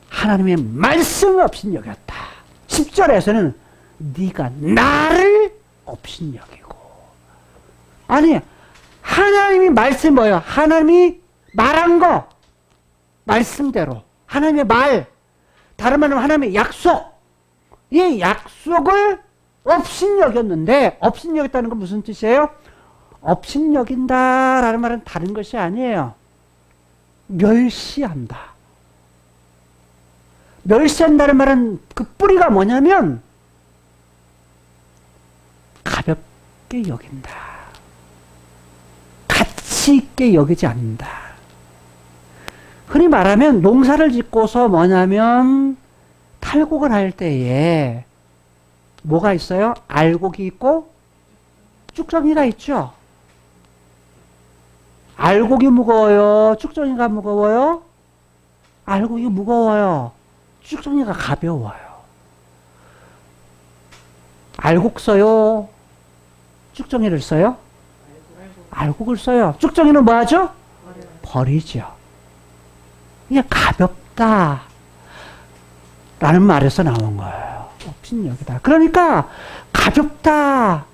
하나님의 말씀을 업신 여겼다. 10절에서는 네가 나를 업신 여기고. 아니, 하나님이 말씀이 뭐예요? 하나님이 말한 거 말씀대로 하나님의 말, 다른 말로 하나님의 약속, 이 약속을 업신 여겼는데, 업신 여겼다는 건 무슨 뜻이에요? 업신 여긴다라는 말은 다른 것이 아니에요. 멸시한다. 멸시한다는 말은 그 뿌리가 뭐냐면 가볍게 여긴다. 가치 있게 여기지 않는다. 흔히 말하면 농사를 짓고서 뭐냐면 탈곡을 할 때에 뭐가 있어요? 알곡이 있고 쭉정이가 있죠. 알곡이 무거워요? 쭉정이가 무거워요? 알곡이 무거워요. 쭉정이가 가벼워요. 알곡 써요? 쭉정이를 써요? 알곡을 써요. 쭉정이는 뭐 하죠? 버리죠. 그냥 가볍다 라는 말에서 나온 거예요. 업신여기다. 그러니까 가볍다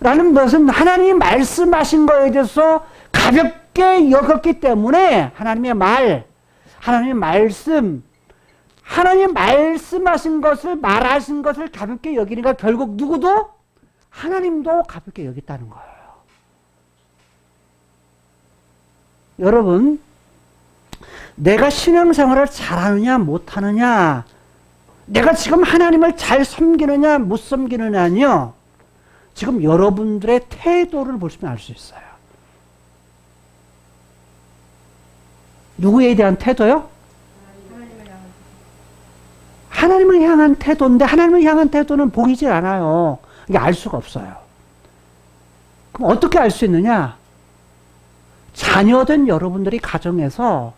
라는 것은 하나님이 말씀하신 거에 대해서 가볍게 여겼기 때문에 하나님의 말, 하나님의 말씀, 하나님이 말씀하신 것을, 말하신 것을 가볍게 여기니까 결국 누구도? 하나님도 가볍게 여겼다는 거예요. 여러분, 내가 신앙생활을 잘하느냐 못하느냐, 내가 지금 하나님을 잘 섬기느냐 못 섬기느냐는요, 지금 여러분들의 태도를 보시면 알 수 있어요. 누구에 대한 태도요? 하나님을 향한 태도인데, 하나님을 향한 태도는 보이질 않아요. 이게 알 수가 없어요. 그럼 어떻게 알 수 있느냐? 자녀된 여러분들이 가정에서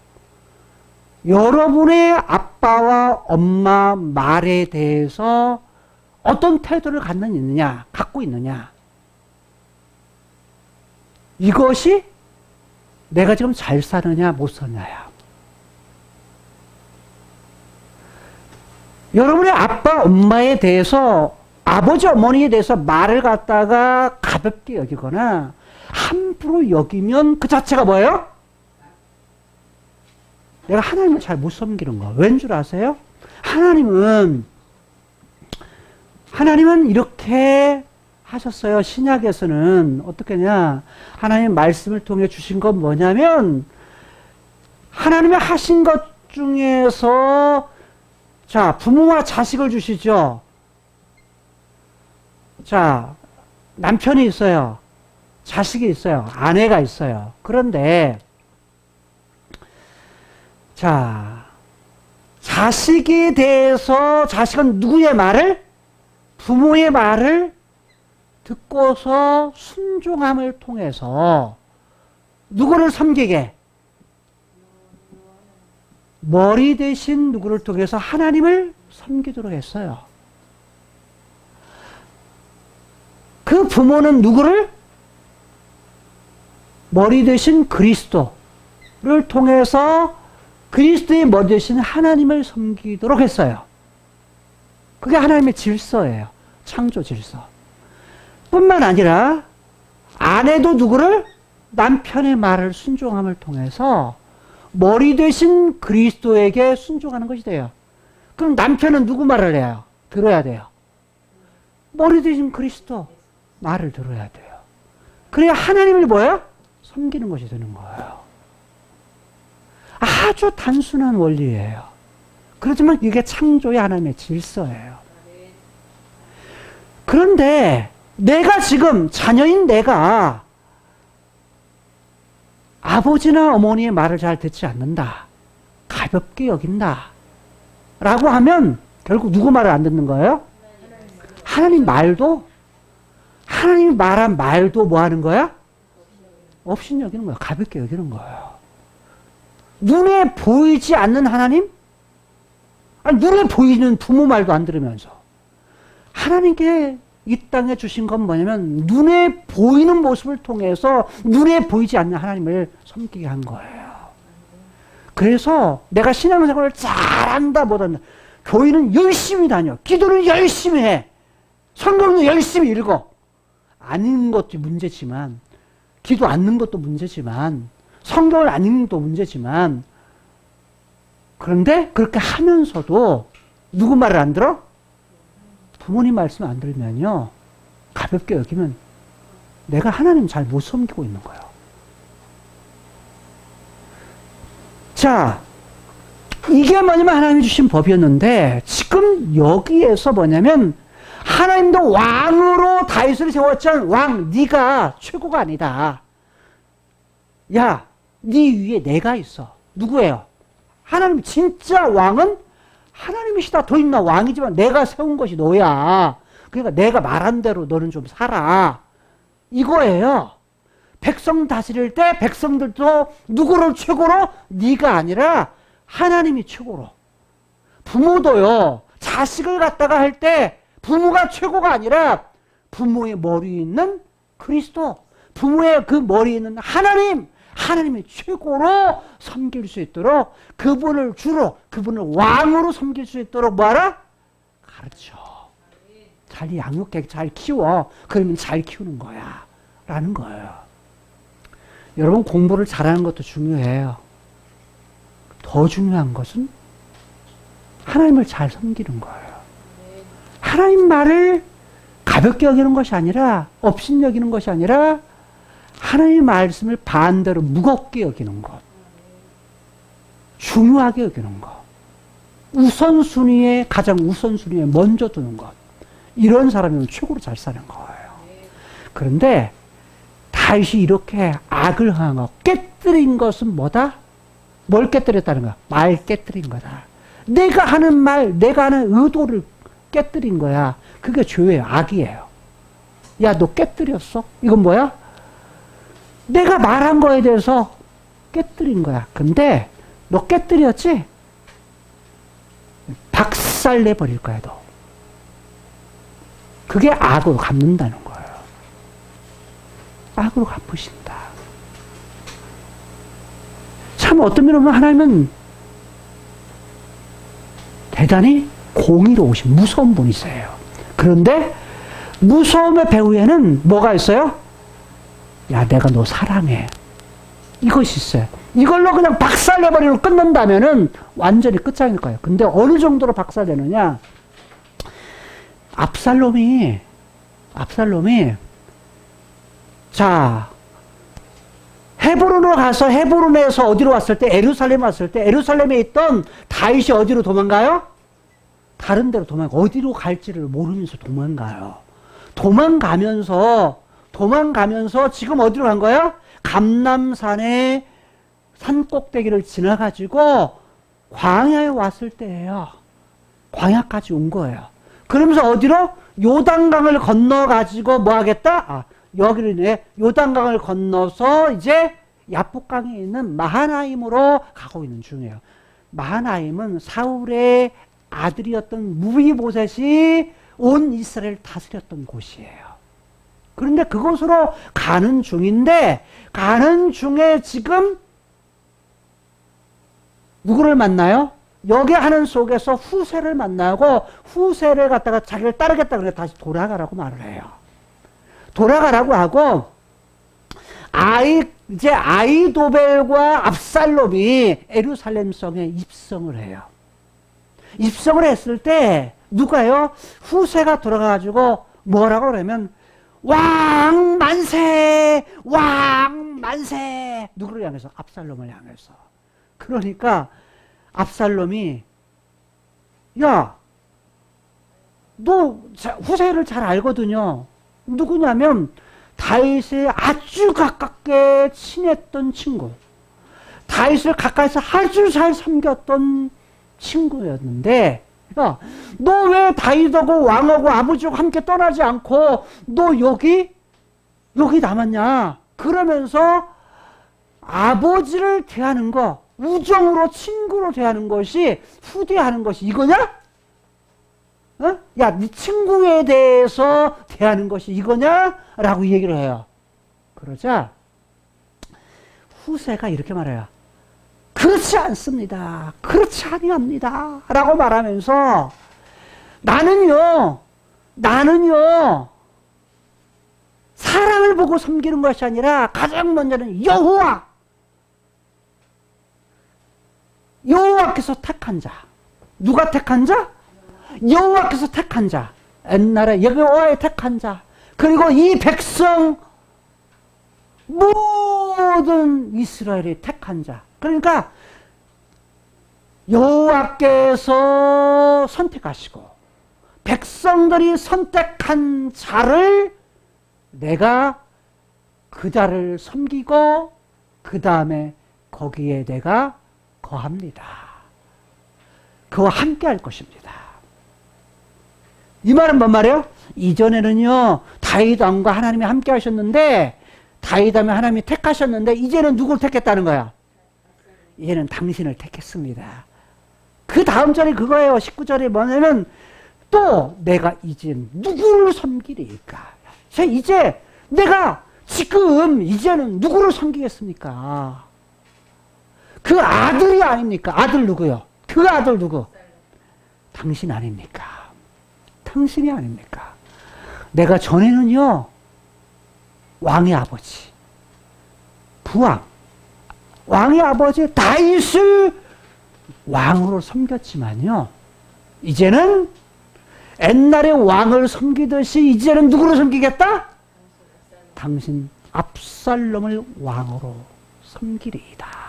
여러분의 아빠와 엄마 말에 대해서 어떤 태도를 갖고 있느냐. 이것이 내가 지금 잘 사느냐 못 사느냐야. 여러분의 아빠 엄마에 대해서, 아버지 어머니에 대해서 말을 갖다가 가볍게 여기거나 함부로 여기면 그 자체가 뭐예요? 내가 하나님을 잘 못 섬기는 거. 왠 줄 아세요? 하나님은 이렇게 하셨어요. 신약에서는 어떻게냐? 하나님 말씀을 통해 주신 건 뭐냐면, 하나님이 하신 것 중에서, 자, 부모와 자식을 주시죠. 자, 남편이 있어요. 자식이 있어요. 아내가 있어요. 그런데, 자, 자식에 대해서 자식은 누구의 말을? 부모의 말을 듣고서 순종함을 통해서 누구를 섬기게? 머리 대신 누구를 통해서 하나님을 섬기도록 했어요. 그 부모는 누구를? 머리 대신 그리스도를 통해서 그리스도의 머리 대신 하나님을 섬기도록 했어요. 그게 하나님의 질서예요. 창조 질서. 뿐만 아니라 아내도 누구를? 남편의 말을 순종함을 통해서 머리 대신 그리스도에게 순종하는 것이 돼요. 그럼 남편은 누구 말을 해요? 들어야 돼요. 머리 대신 그리스도 말을 들어야 돼요. 그래야 하나님을 뭐예요? 섬기는 것이 되는 거예요. 아주 단순한 원리예요. 그렇지만 이게 창조의 하나님의 질서예요. 그런데 내가 지금 자녀인 내가 아버지나 어머니의 말을 잘 듣지 않는다. 가볍게 여긴다. 라고 하면 결국 누구 말을 안 듣는 거예요? 하나님 말도, 하나님이 말한 말도 뭐 하는 거야? 없이 여기는 거야. 가볍게 여기는 거예요. 눈에 보이지 않는 하나님? 아니, 눈에 보이는 부모 말도 안 들으면서. 하나님께 이 땅에 주신 건 뭐냐면 눈에 보이는 모습을 통해서 눈에 보이지 않는 하나님을 섬기게 한 거예요. 그래서 내가 신앙생활을 잘한다 못한다. 교회는 열심히 다녀. 기도는 열심히 해. 성경도 열심히 읽어. 안 읽는 것도 문제지만, 기도 안 읽는 것도 문제지만, 성경을 안 읽는 것도 문제지만, 그런데 그렇게 하면서도 누구 말을 안 들어? 부모님 말씀 안 들으면요, 가볍게 여기면 내가 하나님 잘 못 섬기고 있는 거예요. 자, 이게 뭐냐면 하나님이 주신 법이었는데, 지금 여기에서 뭐냐면, 하나님도 왕으로 다윗을 세웠지만, 왕, 네가 최고가 아니다. 야, 네 위에 내가 있어. 누구예요? 하나님, 진짜 왕은 하나님이시다. 더 있나? 왕이지만 내가 세운 것이 너야. 그러니까 내가 말한 대로 너는 좀 살아. 이거예요. 백성 다스릴 때 백성들도 누구를 최고로? 네가 아니라 하나님이 최고로. 부모도요. 자식을 갖다가 할 때 부모가 최고가 아니라 부모의 머리에 있는 그리스도, 부모의 그 머리에 있는 하나님, 하나님이 최고로 섬길 수 있도록 그분을 주로, 그분을 왕으로 섬길 수 있도록 뭐하라? 가르쳐. 잘 양육해, 잘 키워. 그러면 잘 키우는 거야. 라는 거예요. 여러분, 공부를 잘하는 것도 중요해요. 더 중요한 것은 하나님을 잘 섬기는 거예요. 하나님 말을 가볍게 여기는 것이 아니라, 업신 여기는 것이 아니라, 하나님의 말씀을 반대로 무겁게 여기는 것. 중요하게 여기는 것. 우선순위에, 가장 우선순위에 먼저 두는 것. 이런 사람이면 최고로 잘 사는 거예요. 그런데 다윗이 이렇게 악을 행하고 깨뜨린 것은 뭐다? 뭘 깨뜨렸다는 거야? 말 깨뜨린 거다. 내가 하는 말, 내가 하는 의도를 깨뜨린 거야. 그게 죄예요. 악이에요. 야, 너 깨뜨렸어? 이건 뭐야? 내가 말한 거에 대해서 깨뜨린 거야. 근데 너 깨뜨렸지? 박살내버릴 거야, 너. 그게 악으로 갚는다는 거예요. 악으로 갚으신다. 참 어떤 면으로 보면 하나님은 대단히 공의로우신 무서운 분이세요. 그런데 무서움의 배후에는 뭐가 있어요? 야, 내가 너 사랑해. 이것이 있어요. 이걸로 그냥 박살내버리고 끝난다면은 완전히 끝장일 거예요. 근데 어느 정도로 박살내느냐? 압살롬이, 자, 헤브론으로 가서 헤브론에서 어디로 왔을 때, 예루살렘 왔을 때, 예루살렘에 있던 다윗이 어디로 도망가요? 다른 데로 어디로 갈지를 모르면서 도망가요. 도망가면서 지금 어디로 간 거야? 감람산의 산 꼭대기를 지나가지고 광야에 왔을 때예요. 광야까지 온 거예요. 그러면서 어디로? 요단강을 건너가지고 뭐 하겠다? 여기를 요단강을 건너서 이제 야복강에 있는 마하나임으로 가고 있는 중이에요. 마하나임은 사울의 아들이었던 무비보셋이 온 이스라엘을 다스렸던 곳이에요. 그런데 그곳으로 가는 중인데, 가는 중에 지금 누구를 만나요? 여기 하는 속에서 후세를 만나고, 후세를 갖다가 자기를 따르겠다 그래 다시 돌아가라고 말을 해요. 돌아가라고 하고, 이제 아히도벨과 압살롬이 예루살렘 성에 입성을 해요. 입성을 했을 때 누가요? 후세가 들어가가지고 뭐라고 그러면 왕 만세, 왕 만세. 누구를 향해서? 압살롬을 향해서. 그러니까 압살롬이 야, 너 후세를 잘 알거든요. 누구냐면 다윗에 아주 가깝게 친했던 친구, 다윗을 가까이서 아주 잘 섬겼던 친구였는데, 야, 너 왜 다윗하고 왕하고 아버지하고 함께 떠나지 않고 너 여기 남았냐? 그러면서 아버지를 대하는 거, 우정으로 친구로 대하는 것이, 후대하는 것이 이거냐? 어? 야, 네 친구에 대해서 대하는 것이 이거냐? 라고 얘기를 해요. 그러자 후세가 이렇게 말해요. 그렇지 않습니다. 그렇지 아니합니다. 라고 말하면서 나는요, 사람을 보고 섬기는 것이 아니라 가장 먼저는 여호와께서 택한 자. 누가 택한 자? 여호와께서 택한 자. 옛날에 여호와의 택한 자. 그리고 이 백성 모든 이스라엘의 택한 자. 그러니까 여호와께서 선택하시고 백성들이 선택한 자를 내가 그 자를 섬기고 그 다음에 거기에 내가 거합니다. 그와 함께 할 것입니다. 이 말은 뭔 말이에요? 이전에는요, 다윗 왕과 하나님이 함께 하셨는데, 다윗 왕과 하나님이 택하셨는데, 이제는 누구를 택했다는 거야? 이제는 당신을 택했습니다. 그 다음 절이 그거예요. 19절이 뭐냐면, 또 내가 이제 누구를 섬기리까? 이제 내가 지금 이제는 누구를 섬기겠습니까? 그 아들이 아닙니까? 아들 누구요? 그 아들 누구? 당신 아닙니까? 당신이 아닙니까? 내가 전에는요, 왕의 아버지, 부왕, 왕의 아버지 다윗을 왕으로 섬겼지만요, 이제는 옛날에 왕을 섬기듯이 이제는 누구를 섬기겠다? 당신 압살롬을 왕으로 섬기리이다.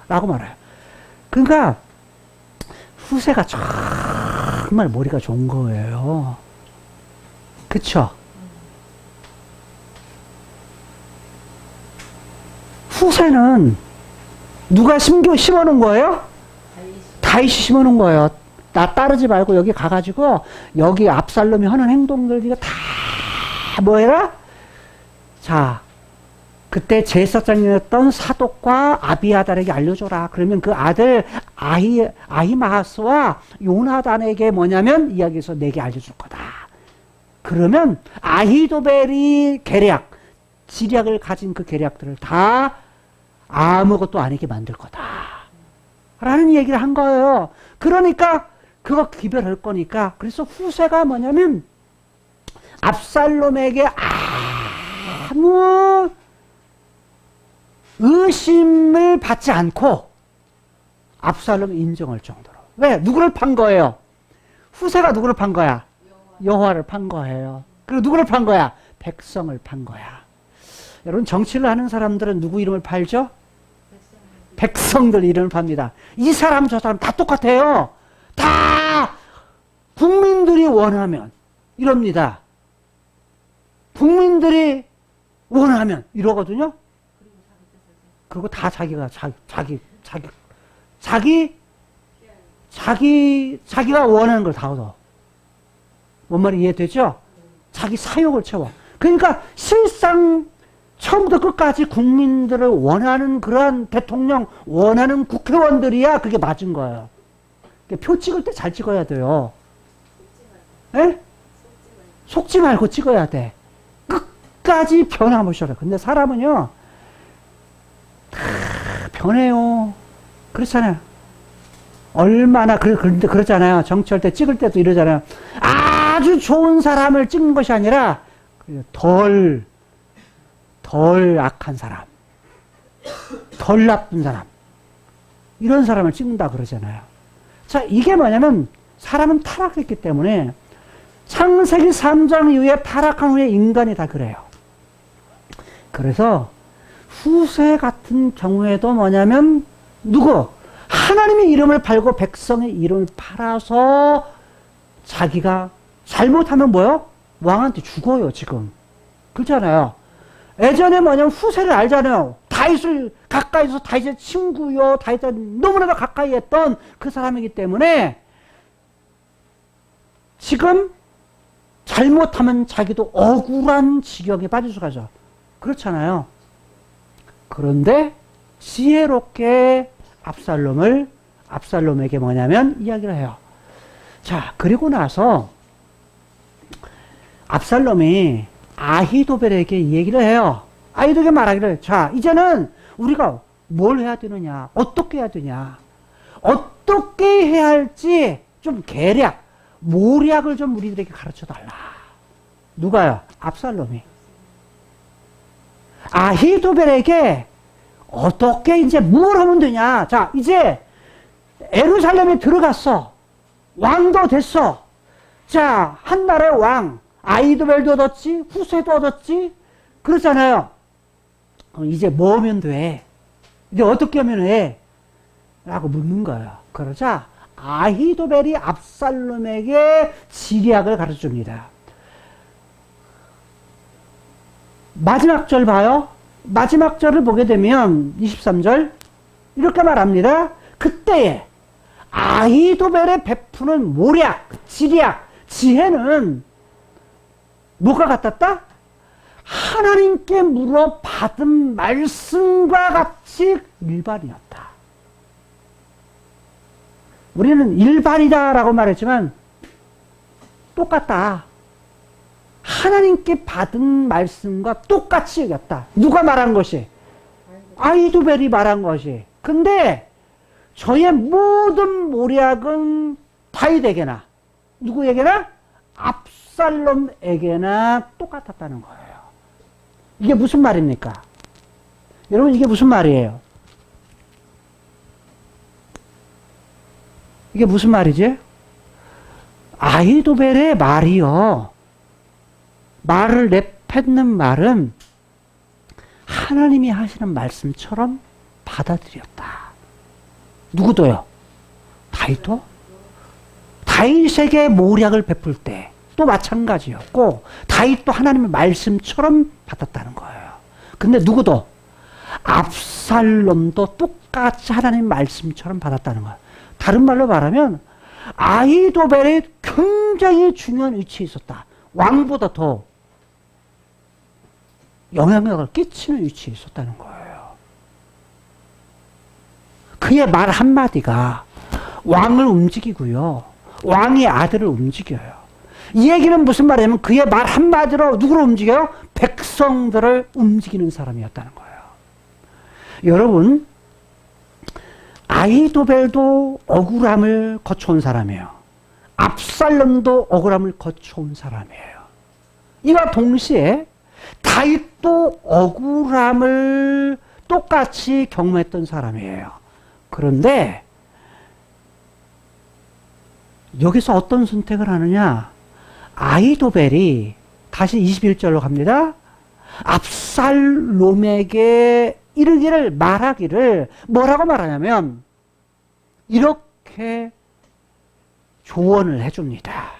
라고 말해요. 그러니까 후세가 정말 머리가 좋은 거예요. 그쵸? 후세는 누가 심어놓은 거예요? 다윗이 심어놓은 거예요. 나 따르지 말고 여기 가가지고 여기 압살롬이 하는 행동들 이거 다 뭐해라? 자, 그때 제사장이었던 사독과 아비아달에게 알려줘라. 그러면 그 아들 아히마하스와 요나단에게 뭐냐면 이야기해서 내게 알려줄 거다. 그러면 아히도벨이 지략을 가진 그 계략들을 다 아무것도 아니게 만들 거다. 라는 얘기를 한 거예요. 그러니까 그거 기별할 거니까. 그래서 후세가 뭐냐면 압살롬에게 아무 의심을 받지 않고 압살롬 인정할 정도로. 왜? 누구를 판 거예요? 후세가 누구를 판 거야? 여호와를 판 거예요. 그리고 누구를 판 거야? 백성을 판 거야. 여러분, 정치를 하는 사람들은 누구 이름을 팔죠? 백성들 이름을 팝니다. 이 사람 저 사람 다 똑같아요. 다 국민들이 원하면 이럽니다. 국민들이 원하면 이러거든요. 그리고 다 자기가 자기가 원하는 걸 다 얻어. 뭔 말이 이해되죠? 자기 사욕을 채워. 그러니까 실상 처음부터 끝까지 국민들을 원하는 그러한 대통령, 원하는 국회의원들이야 그게 맞은 거예요. 표 찍을 때 잘 찍어야 돼요. 에? 속지 말고 찍어야 돼. 끝까지 변화무셔라. 근데 사람은요, 다 변해요. 그렇잖아요. 얼마나, 그런데 그렇잖아요. 정치할 때 찍을 때도 이러잖아요. 아주 좋은 사람을 찍는 것이 아니라, 덜 악한 사람, 덜 나쁜 사람, 이런 사람을 찍는다 그러잖아요. 자, 이게 뭐냐면, 사람은 타락했기 때문에, 창세기 3장 이후에 타락한 후에 인간이 다 그래요. 그래서 후세 같은 경우에도 뭐냐면 누구? 하나님의 이름을 팔고 백성의 이름을 팔아서 자기가 잘못하면 뭐요? 왕한테 죽어요 지금. 그렇잖아요. 예전에 뭐냐면 후세를 알잖아요. 다윗을 가까이서 다윗의 친구요, 다윗을 너무나도 가까이 했던 그 사람이기 때문에 지금 잘못하면 자기도 억울한 지경에 빠질 수가 있어. 그렇잖아요. 그런데 지혜롭게 압살롬에게 뭐냐면 이야기를 해요. 자, 그리고 나서 압살롬이 아히도벨에게 이 얘기를 해요. 아히도벨에게 말하기를, 자, 이제는 우리가 뭘 해야 되느냐, 어떻게 해야 되냐, 어떻게 해야 할지 좀 계략, 모략을 좀 우리들에게 가르쳐 달라. 누가요? 압살롬이. 아히도벨에게 어떻게 이제 뭘 하면 되냐. 자, 이제 예루살렘에 들어갔어. 왕도 됐어. 자, 한 나라의 왕. 아히도벨도 얻었지, 후세도 얻었지. 그렇잖아요. 이제 뭐 하면 돼? 이제 어떻게 하면 해? 라고 묻는 거예요. 그러자 아히도벨이 압살롬에게 지략을 가르쳐 줍니다. 마지막 절 봐요. 마지막 절을 보게 되면 23절 이렇게 말합니다. 그때에 아히도벨의 베푸는 모략, 지략, 지혜는 뭐가 같았다? 하나님께 물어 받은 말씀과 같이 일반이었다. 우리는 일반이다라고 말했지만 똑같다. 하나님께 받은 말씀과 똑같이 여겼다. 누가 말한 것이? 아히도벨이 말한 것이. 근데 저의 모든 모략은 다윗에게나 누구에게나? 압살롬에게나 똑같았다는 거예요. 이게 무슨 말입니까? 여러분, 이게 무슨 말이에요? 이게 무슨 말이지? 아히도벨의 말이요. 말을 내뱉는 말은 하나님이 하시는 말씀처럼 받아들였다. 누구도요? 다윗도? 다윗에게 모략을 베풀 때 또 마찬가지였고 다윗도 하나님의 말씀처럼 받았다는 거예요. 근데 누구도? 압살롬도 똑같이 하나님의 말씀처럼 받았다는 거예요. 다른 말로 말하면 아히도벨이 굉장히 중요한 위치에 있었다. 왕보다 더 영향력을 끼치는 위치에 있었다는 거예요. 그의 말 한마디가 왕을 움직이고요. 왕의 아들을 움직여요. 이 얘기는 무슨 말이냐면 그의 말 한마디로 누구를 움직여요? 백성들을 움직이는 사람이었다는 거예요. 여러분, 아히도벨도 억울함을 거쳐온 사람이에요. 압살롬도 억울함을 거쳐온 사람이에요. 이와 동시에 다윗도 억울함을 똑같이 경험했던 사람이에요. 그런데 여기서 어떤 선택을 하느냐? 아히도벨이 다시 21절로 갑니다. 압살롬에게 이르기를 말하기를 뭐라고 말하냐면 이렇게 조언을 해줍니다.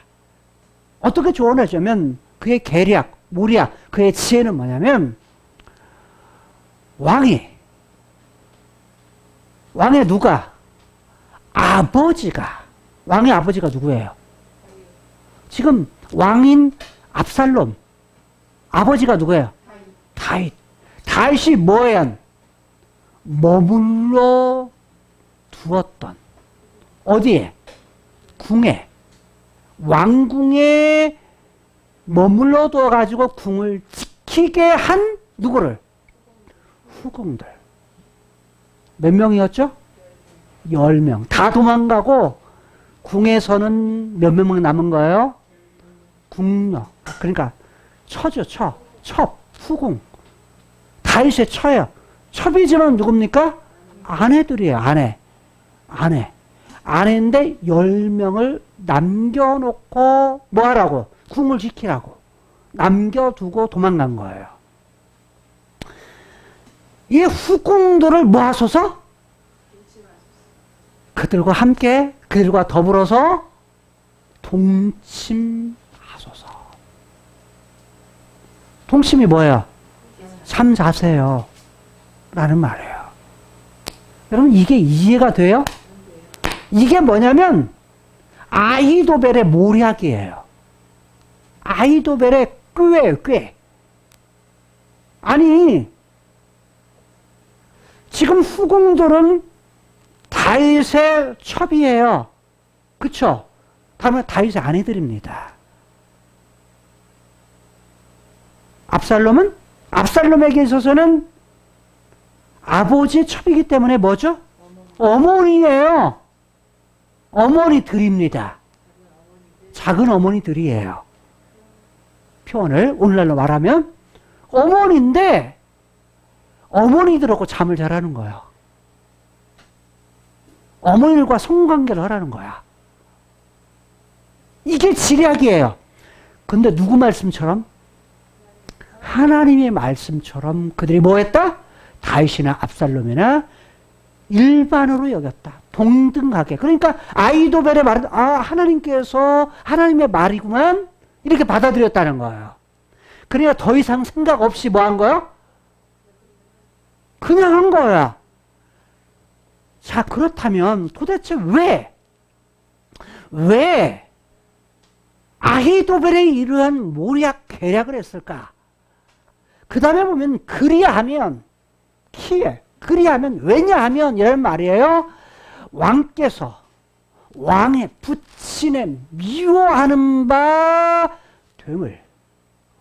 어떻게 조언을 해주냐면 그의 계략, 모략, 그의 지혜는 뭐냐면 왕의 누가? 왕의 아버지가 누구예요? 지금 왕인 압살롬. 아버지가 누구예요? 다윗. 다윗이 뭐예요? 머물러 두었던 어디에? 궁에. 왕궁에 머물러 두어가지고 궁을 지키게 한 누구를? 후궁들. 몇 명이었죠? 10명. 다 도망가고 궁에서는 몇 명 남은 거예요? 궁녀. 그러니까 처죠, 처. 첩, 후궁. 다윗의 처예요. 첩이지만 누굽니까? 아내들이에요, 아내. 아내인데 10명을 남겨놓고 뭐 하라고? 궁을 지키라고. 남겨두고 도망간 거예요. 이 후궁들을 뭐 하소서? 그들과 함께, 그들과 더불어서 동침하소서. 동침이 뭐예요? 삼자세요. 라는 말이에요. 여러분, 이게 이해가 돼요? 이게 뭐냐면, 아히도벨의 모략이에요. 아히도벨의 꾀예요, 꾀. 아니, 지금 후궁들은 다윗의 첩이에요. 그쵸? 다음에 다윗의 아내들입니다. 압살롬은? 압살롬에게 있어서는 아버지의 첩이기 때문에 뭐죠? 어머니예요. 어머니들입니다. 작은 어머니들이에요. 표현을 오늘날로 말하면 어머니인데 어머니들하고 잠을 자라는 거예요. 어머니들과 성관계를 하라는 거야. 이게 지략이에요. 근데 누구 말씀처럼? 하나님의 말씀처럼 그들이 뭐 했다? 다윗이나 압살롬이나 일반으로 여겼다. 동등하게. 그러니까 아히도벨의 말은 하나님께서 하나님의 말이구만 이렇게 받아들였다는 거예요. 그러니까 더 이상 생각 없이 뭐 한 거야? 그냥 한 거야. 자, 그렇다면 도대체 왜 아히도벨의 이러한 모략 계략을 했을까? 그 다음에 보면 그리하면 왜냐하면 이런 말이에요. 왕께서 왕의 부친의 미워하는 바 됨을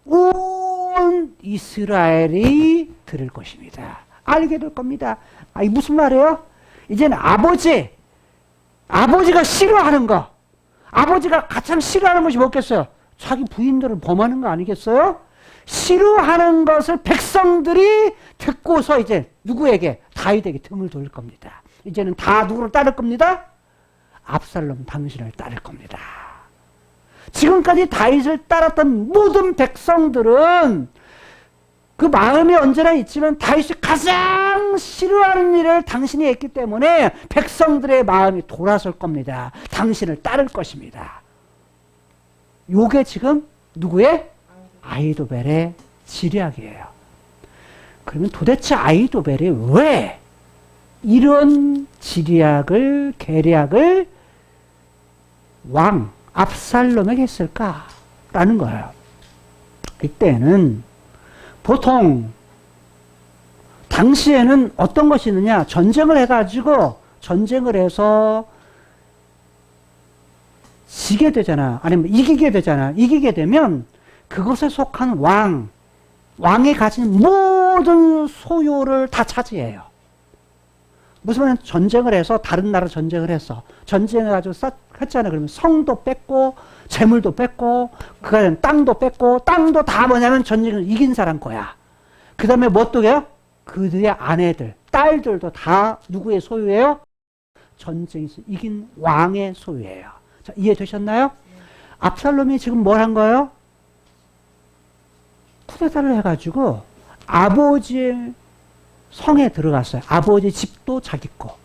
온 이스라엘이 들을 것입니다. 알게 될 겁니다. 이 무슨 말이에요? 이제는 아버지가 싫어하는 거, 아버지가 가장 싫어하는 것이 뭐겠어요? 자기 부인들을 범하는 거 아니겠어요? 싫어하는 것을 백성들이 듣고서 이제 누구에게? 다윗에게 등을 돌릴 겁니다. 이제는 다 누구를 따를 겁니다? 압살롬 당신을 따를 겁니다. 지금까지 다윗을 따랐던 모든 백성들은 그 마음이 언제나 있지만 다윗이 가장 싫어하는 일을 당신이 했기 때문에 백성들의 마음이 돌아설 겁니다. 당신을 따를 것입니다. 요게 지금 누구의? 아히도벨의 지략이에요. 그러면 도대체 아히도벨이 왜 이런 지략을, 계략을 왕 압살롬에게 했을까라는 거예요. 이때는 보통 당시에는 어떤 것이 있느냐? 전쟁을 해가지고 전쟁을 해서 지게 되잖아. 아니면 이기게 되잖아. 이기게 되면 그것에 속한 왕이 가진 모든 소유를 다 차지해요. 무슨 말이냐면 전쟁을 해서 다른 나라 전쟁을 했어. 전쟁해가지고 했잖아요. 그러면 성도 뺏고 재물도 뺏고 그가 땅도 뺏고 땅도 다 뭐냐면 전쟁을 이긴 사람 거야. 그 다음에 뭐 또 해요? 그들의 아내들, 딸들도 다 누구의 소유예요? 전쟁에서 이긴 왕의 소유예요. 자, 이해되셨나요? 압살롬이 지금 뭘 한 거예요? 쿠데타를 해가지고 아버지의 성에 들어갔어요. 아버지 집도 자기 거,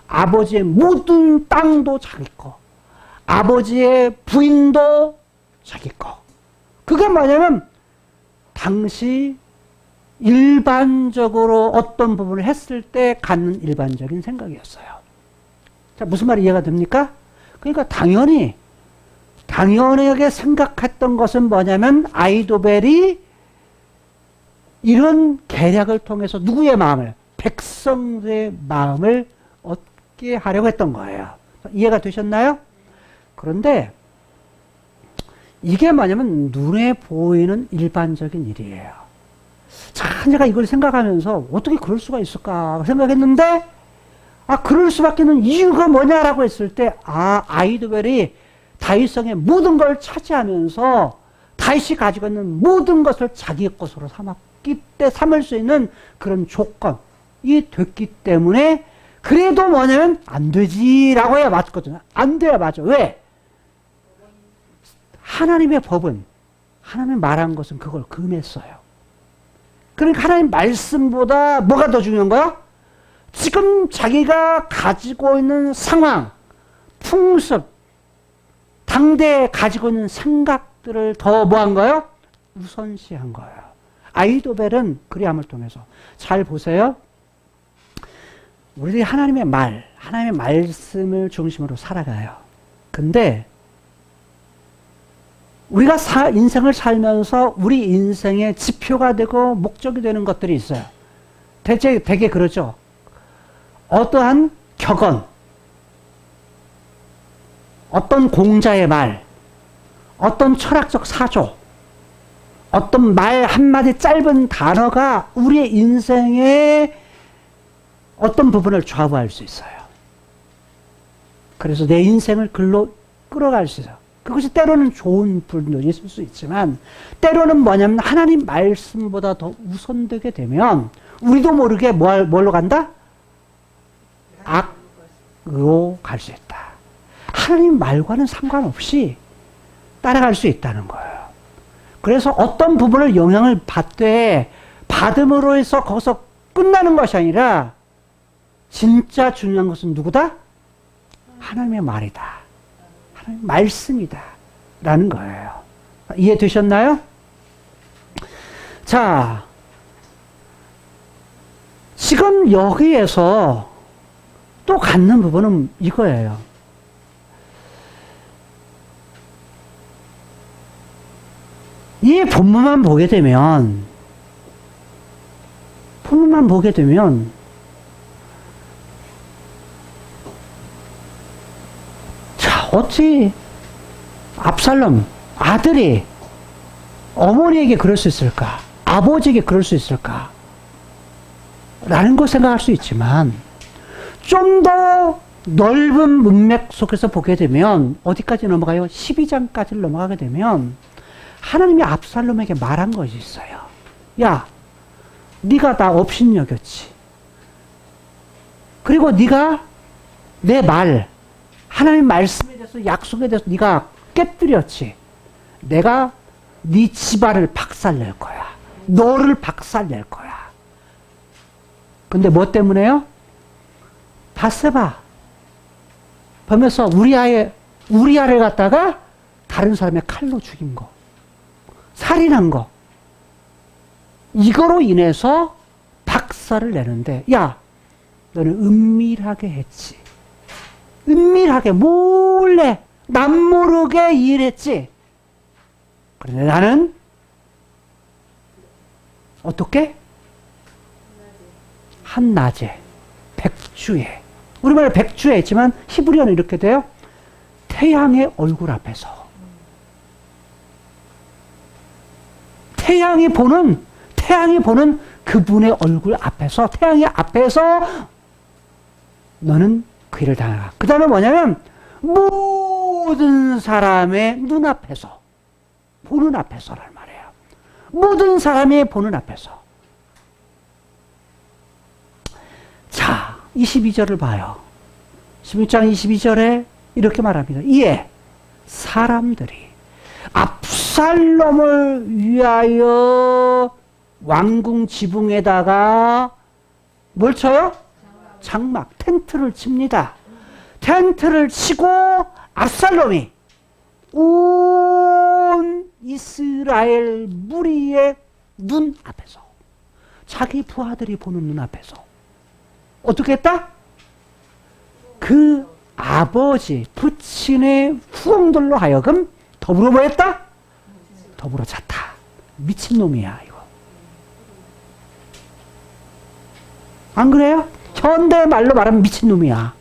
아버지의 모든 땅도 자기 거, 아버지의 부인도 자기 거. 그게 뭐냐면 당시 일반적으로 어떤 부분을 했을 때 갖는 일반적인 생각이었어요. 자, 무슨 말이 이해가 됩니까? 그러니까 당연히 당연하게 생각했던 것은 뭐냐면 아이도벨이 이런 계략을 통해서 누구의 마음을? 백성들의 마음을 얻게 하려고 했던 거예요. 이해가 되셨나요? 그런데 이게 뭐냐면 눈에 보이는 일반적인 일이에요. 자, 제가 이걸 생각하면서 어떻게 그럴 수가 있을까 생각했는데, 그럴 수밖에 없는 이유가 뭐냐라고 했을 때, 아이도벨이 다윗성의 모든 걸 차지하면서 다윗이 가지고 있는 모든 것을 자기 것으로 삼을 수 있는 그런 조건이 됐기 때문에, 그래도 뭐냐면 안 되지라고 해야 맞거든요. 안 돼야 맞아. 왜? 하나님의 법은, 하나님이 말한 것은 그걸 금했어요. 그러니까 하나님 말씀보다 뭐가 더 중요한 거야? 지금 자기가 가지고 있는 상황, 풍습, 당대에 가지고 있는 생각들을 더 뭐한 거예요? 우선시한 거예요. 아이도벨은 그리함을 통해서. 잘 보세요. 우리들이 하나님의 말씀을 중심으로 살아가요. 근데 우리가 인생을 살면서 우리 인생의 지표가 되고 목적이 되는 것들이 있어요. 되게 그러죠. 어떠한 격언, 어떤 공자의 말, 어떤 철학적 사조, 어떤 말 한마디 짧은 단어가 우리의 인생의 어떤 부분을 좌우할 수 있어요. 그래서 내 인생을 글로 끌어갈 수 있어요. 그것이 때로는 좋은 분들이 있을 수 있지만, 때로는 뭐냐면 하나님 말씀보다 더 우선되게 되면 우리도 모르게 뭘로 간다? 악으로 갈 수 있다. 하나님 말과는 상관없이 따라갈 수 있다는 거예요. 그래서 어떤 부분을 영향을 받음으로 해서 거기서 끝나는 것이 아니라, 진짜 중요한 것은 누구다? 하나님의 말이다. 하나님의 말씀이다. 라는 거예요. 이해되셨나요? 자, 지금 여기에서 또 갖는 부분은 이거예요. 이 본문만 보게 되면, 자, 어찌 압살롬 아들이 어머니에게 그럴 수 있을까? 아버지에게 그럴 수 있을까? 라는 걸 생각할 수 있지만, 좀 더 넓은 문맥 속에서 보게 되면 어디까지 넘어가요? 12장까지를 넘어가게 되면 하나님이 압살롬에게 말한 것이 있어요. 야, 네가 나 업신여겼지. 그리고 네가 내 말, 하나님 말씀에 대해서, 약속에 대해서 네가 깨뜨렸지. 내가 네 집안을 박살낼 거야. 너를 박살낼 거야. 근데 뭐 때문에요? 바세바 보면서 우리아를 갖다가 다른 사람의 칼로 죽인 거, 살인한 거, 이거로 인해서 박살을 내는데, 야, 너는 은밀하게 했지. 은밀하게 몰래 남모르게 일했지. 그런데 나는 어떻게? 한낮에, 백주에, 우리말로 백주에 했지만 히브리어는 이렇게 돼요. 태양의 얼굴 앞에서. 태양이 보는 그분의 얼굴 앞에서, 태양의 앞에서 너는 그 일을 당하라. 그 다음에 뭐냐면, 모든 사람의 눈앞에서, 보는 앞에서란 말이에요. 모든 사람이 보는 앞에서. 자, 22절을 봐요. 16장 22절에 이렇게 말합니다. 이에 사람들이 압살롬을 위하여 왕궁 지붕에다가 뭘 쳐요? 장막, 텐트를 칩니다. 텐트를 치고 압살롬이 온 이스라엘 무리의 눈 앞에서, 자기 부하들이 보는 눈 앞에서 어떻게 했다? 그 아버지, 부친의 후궁들로 하여금 더불어 뭐 했다? 더불어 잤다. 미친놈이야 이거. 안 그래요? 현대 말로 말하면 미친놈이야.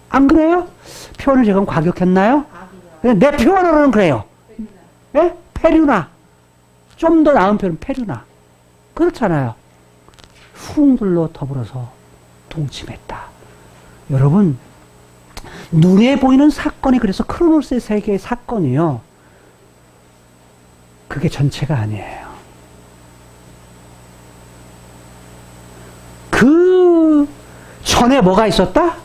안 그래요? 표현을 제가 과격했나요? 내 표현으로는 그래요. 예? 페류나. 좀 더 나은 표현은 페류나. 그렇잖아요. 후웅들로 더불어서 동침했다. 여러분, 눈에 보이는 사건이 그래서 크로노스의 세계의 사건이요. 그게 전체가 아니에요. 그 전에 뭐가 있었다?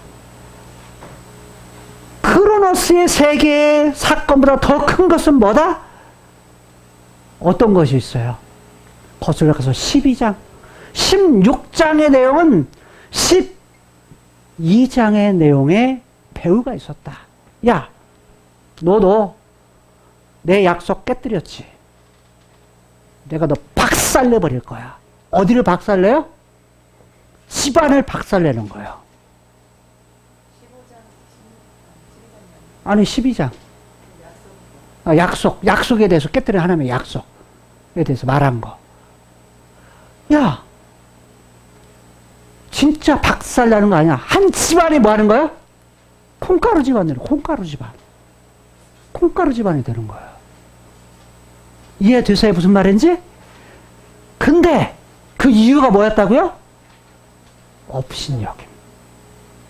크로노스의 세계의 사건보다 더 큰 것은 뭐다? 어떤 것이 있어요? 거슬러 가서 12장. 16장의 내용은 12장의 내용에 배우가 있었다. 야, 너도 내 약속 깨뜨렸지? 내가 너 박살내버릴 거야. 어디를 박살내요? 집안을 박살내는 거예요. 아니 12장. 약속에 대해서 깨뜨린 하나님의 약속에 대해서 말한 거. 야, 진짜 박살나는 거 아니야? 한 집안이 뭐 하는 거야? 콩가루 집안이래. 콩가루 집안. 콩가루 집안이 되는 거예요. 이해되세요? 무슨 말인지? 근데 그 이유가 뭐였다고요? 업신여김.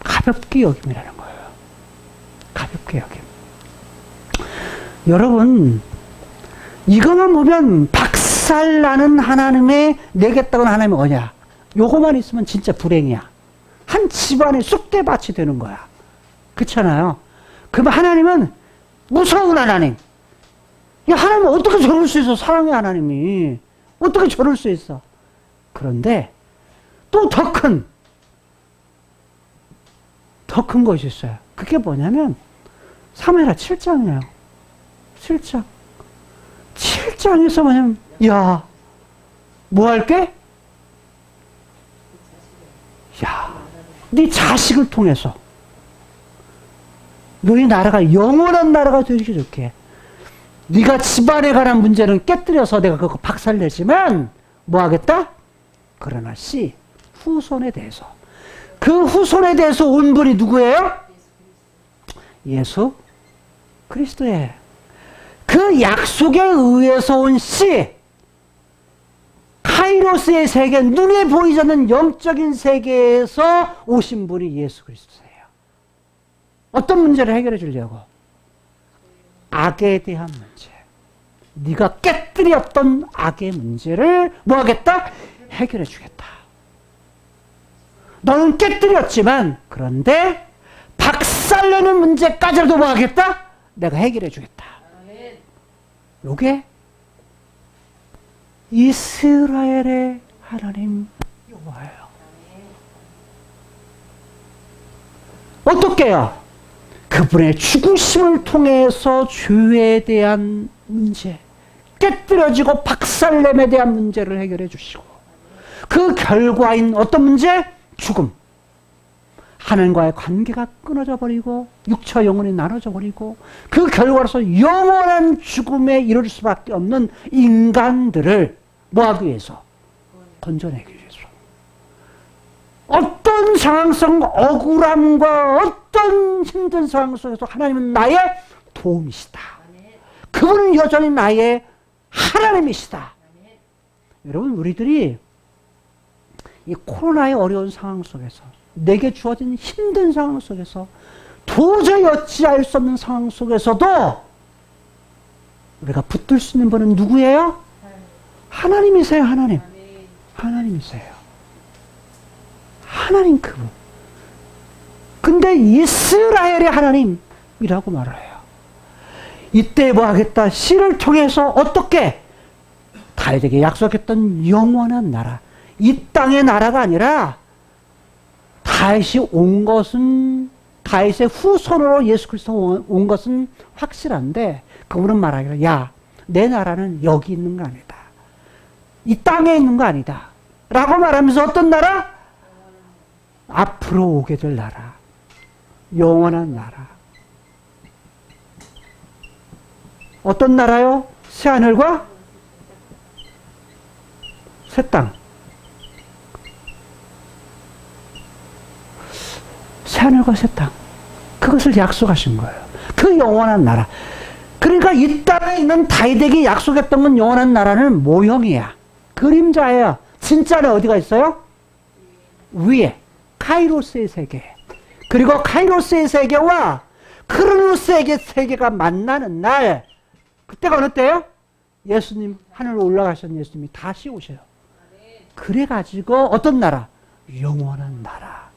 가볍게 여김이라는 거예요. 가볍게 여김. 여러분, 이거만 보면 박살나는 하나님의 내겠다고는 하나님이 뭐냐? 요거만 있으면 진짜 불행이야. 한 집안의 쑥대밭이 되는 거야. 그렇잖아요. 그럼 하나님은 무서운 하나님. 야, 하나님은 어떻게 저럴 수 있어? 사랑의 하나님이. 어떻게 저럴 수 있어? 그런데 또 더 큰 것이 있어요. 그게 뭐냐면 사무엘하 7장이에요. 7장. 7장에서 뭐냐면 야, 뭐 할게? 야, 네 자식을 통해서 너희 나라가 영원한 나라가 되게 좋게. 네가 집안에 관한 문제는 깨뜨려서 내가 그거 박살내지만 뭐 하겠다? 그러나 후손에 대해서. 그 후손에 대해서 온 분이 누구예요? 예수 그리스도예요. 그 약속에 의해서 온 카이로스의 세계, 눈에 보이지 않는 영적인 세계에서 오신 분이 예수 그리스도예요. 어떤 문제를 해결해 주려고? 악에 대한 문제. 네가 깨뜨렸던 악의 문제를 뭐 하겠다? 해결해 주겠다. 너는 깨뜨렸지만 그런데 박살내는 문제까지도 뭐 하겠다? 내가 해결해 주겠다. 요게 이스라엘의 하나님 여호와예요. 어떻게요? 그분의 죽으심을 통해서 죄에 대한 문제, 깨뜨려지고 박살냄에 대한 문제를 해결해 주시고, 그 결과인 어떤 문제? 죽음. 하나님과의 관계가 끊어져 버리고 육체와 영혼이 나눠져 버리고 그 결과로서 영원한 죽음에 이를 수밖에 없는 인간들을 뭐하기 위해서? 건져내기 위해서. 어떤 상황 속 억울함과 어떤 힘든 상황 속에서 하나님은 나의 도움이시다. 그분은 여전히 나의 하나님이시다. 여러분, 우리들이 이 코로나의 어려운 상황 속에서, 내게 주어진 힘든 상황 속에서, 도저히 어찌할 수 없는 상황 속에서도 우리가 붙들 수 있는 분은 누구예요? 하나님이세요. 하나님. 하나님이세요. 하나님 그분. 근데 이스라엘의 하나님이라고 말을 해요. 이때 뭐 하겠다? 씨를 통해서 어떻게? 다윗에게 약속했던 영원한 나라. 이 땅의 나라가 아니라 다윗이 온 것은, 다윗의 후손으로 예수 그리스도 온 것은 확실한데, 그분은 말하기를, 야, 내 나라는 여기 있는 거 아니다. 이 땅에 있는 거 아니다. 라고 말하면서 어떤 나라? 앞으로 오게 될 나라. 영원한 나라. 어떤 나라요? 새하늘과 새 땅. 새하늘과 새 땅. 그것을 약속하신 거예요. 그 영원한 나라. 그러니까 이 땅에 있는 다윗에게 약속했던 건 영원한 나라는 모형이야. 그림자예요. 진짜는 어디가 있어요? 위에. 카이로스의 세계. 그리고 카이로스의 세계와 크로노스의 세계가 만나는 날. 그때가 어느 때요? 예수님, 하늘로 올라가신 예수님이 다시 오셔요. 그래가지고 어떤 나라? 영원한 나라.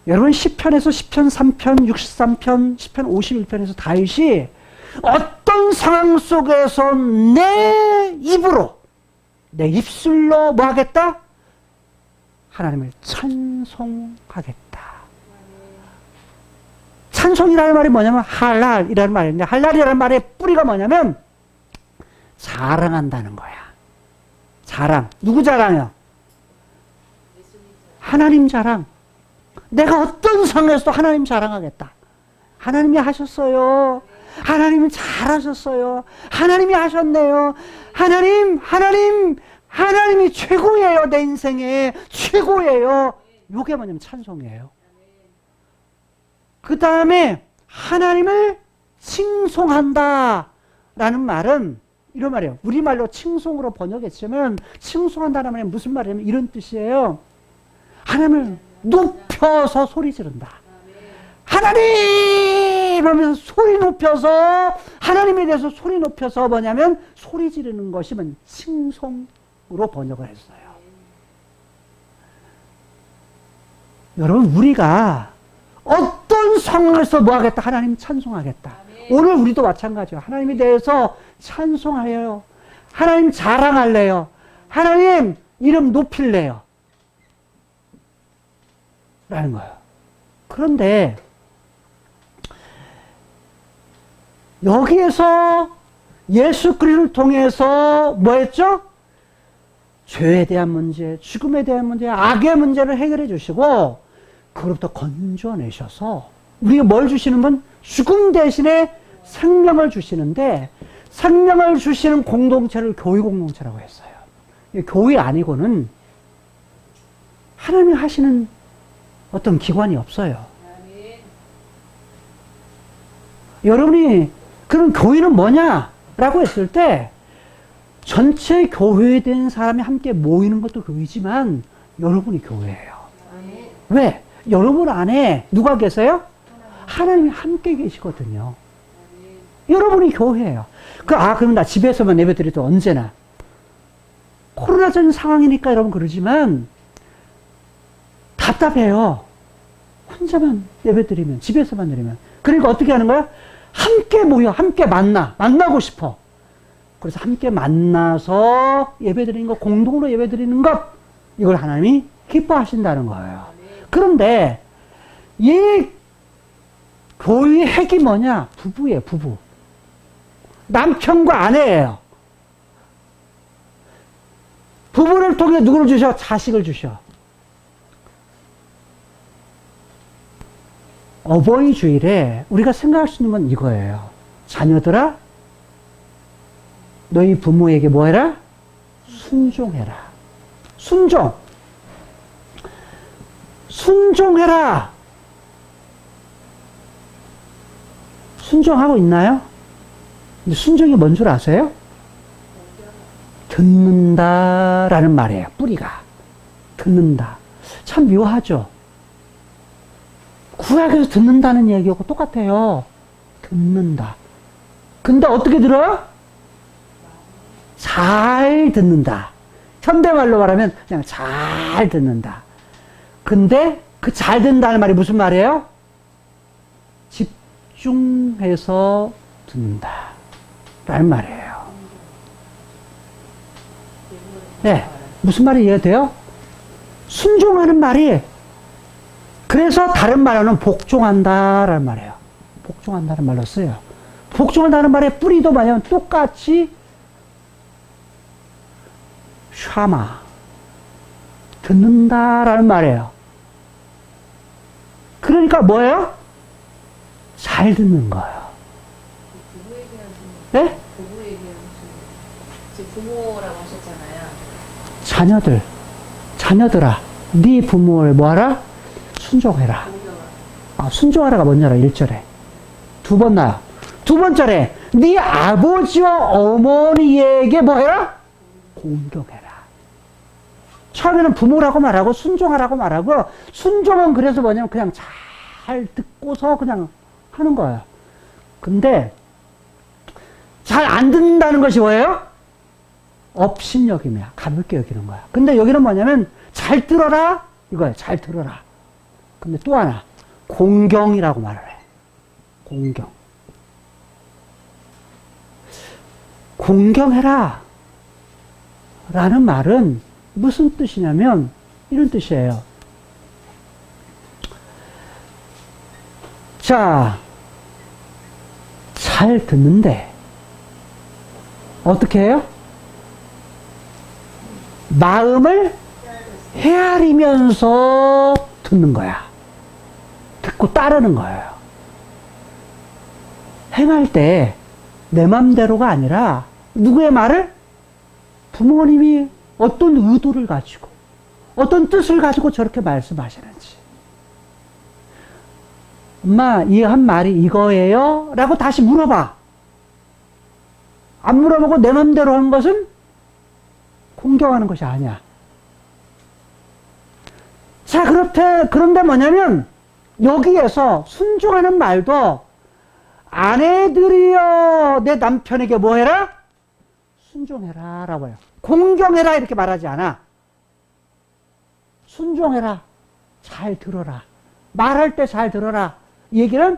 여러분 시편에서 시편 3편, 63편, 시편 51편에서 다윗이 어떤 상황 속에서 내 입으로, 내 입술로 뭐 하겠다? 하나님을 찬송하겠다. 찬송이라는 말이 뭐냐면 할랄이라는 말인데, 할랄이라는 말의 뿌리가 뭐냐면 자랑한다는 거야. 자랑. 누구 자랑이요? 하나님 자랑. 내가 어떤 상황에서도 하나님 자랑하겠다. 하나님이 하셨어요. 하나님이 잘하셨어요. 하나님이 하셨네요. 하나님이 최고예요. 내 인생에 최고예요. 이게 뭐냐면 찬송이에요. 그 다음에 하나님을 칭송한다 라는 말은 이런 말이에요. 우리말로 칭송으로 번역했지만 칭송한다는 말은 무슨 말이냐면 이런 뜻이에요. 하나님을 높여서 소리 지른다. 하나님! 하면서 소리 높여서, 하나님에 대해서 소리 높여서 뭐냐면 소리 지르는 것이 칭송으로 번역을 했어요. 여러분, 우리가 어떤 상황에서 뭐 하겠다? 하나님 찬송하겠다. 오늘 우리도 마찬가지예요. 하나님에 대해서 찬송하여요. 하나님 자랑할래요. 하나님 이름 높일래요. 라는 거예요. 그런데 여기에서 예수 그리스도를 통해서 뭐 했죠? 죄에 대한 문제, 죽음에 대한 문제, 악의 문제를 해결해 주시고 그로부터 건져내셔서 우리가 뭘 주시는 분? 죽음 대신에 생명을 주시는데 생명을 주시는 공동체를 교회 공동체라고 했어요. 교회 아니고는 하나님이 하시는 어떤 기관이 없어요. 여러분이 그럼 교회는 뭐냐라고 했을 때 전체 교회된 사람이 함께 모이는 것도 교회지만 여러분이 교회예요. 왜? 여러분 안에 누가 계세요? 하나님이 함께 계시거든요. 여러분이 교회예요. 그럼 나 집에서만 예배드려도 언제나. 코로나전 상황이니까 여러분 그러지만 답답해요. 혼자만 예배드리면, 집에서만 드리면. 그러니까 어떻게 하는 거야? 함께 모여, 함께 만나고 싶어. 그래서 함께 만나서 예배드리는 것, 공동으로 예배드리는 것, 이걸 하나님이 기뻐하신다는 거예요. 그런데 이 교회의 핵이 뭐냐? 부부예요, 부부. 남편과 아내예요. 부부를 통해 누구를 주셔? 자식을 주셔. 어버이 주일에 우리가 생각할 수 있는 건 이거예요. 자녀들아, 너희 부모에게 뭐 해라? 순종해라. 순종해라. 순종하고 있나요? 근데 순종이 뭔 줄 아세요? 듣는다라는 말이에요. 뿌리가. 듣는다. 참 묘하죠? 구약에서 듣는다는 얘기하고 똑같아요. 듣는다. 근데 어떻게 들어요? 잘 듣는다. 현대말로 말하면 그냥 잘 듣는다. 근데 그 잘 듣는다는 말이 무슨 말이에요? 집중해서 듣는다. 라는 말이에요. 네. 무슨 말이 이해돼요? 순종하는 말이 그래서 다른 말로는 복종한다라는 말이에요. 복종한다는 말로 써요. 복종한다는 말의 뿌리도 뭐냐면 똑같이 샤마 듣는다라는 말이에요. 그러니까 뭐예요? 잘 듣는 거예요. 네? 부부 얘기하는 지금 부모라고 하셨잖아요. 자녀들아, 네 부모를 뭐하라? 순종해라. 공경아. 순종하라가 뭔지라 1절에. 두 번 나요. 두 번째에 네 아버지와 어머니에게 뭐해라? 공경해라. 처음에는 부모라고 말하고 순종하라고 말하고, 순종은 그래서 뭐냐면 그냥 잘 듣고서 그냥 하는 거예요. 근데 잘 안 듣는다는 것이 뭐예요? 업신여김이야. 가볍게 여기는 거야. 근데 여기는 뭐냐면 잘 들어라 이거예요. 잘 들어라. 근데 또 하나 공경이라고 말을 해. 공경. 공경해라 라는 말은 무슨 뜻이냐면 이런 뜻이에요. 자, 잘 듣는데 어떻게 해요? 마음을 헤아리면서 듣는 거야. 듣고 따르는 거예요. 행할 때 내 맘대로가 아니라 누구의 말을? 부모님이 어떤 의도를 가지고 어떤 뜻을 가지고 저렇게 말씀하시는지. 엄마, 이 한 말이 이거예요? 라고 다시 물어봐. 안 물어보고 내 맘대로 한 것은 공경하는 것이 아니야. 자, 그런데 뭐냐면 여기에서 순종하는 말도 아내들이여 내 남편에게 뭐 해라? 순종해라 라고 해요. 공경해라 이렇게 말하지 않아. 순종해라. 잘 들어라. 말할 때 잘 들어라. 이 얘기는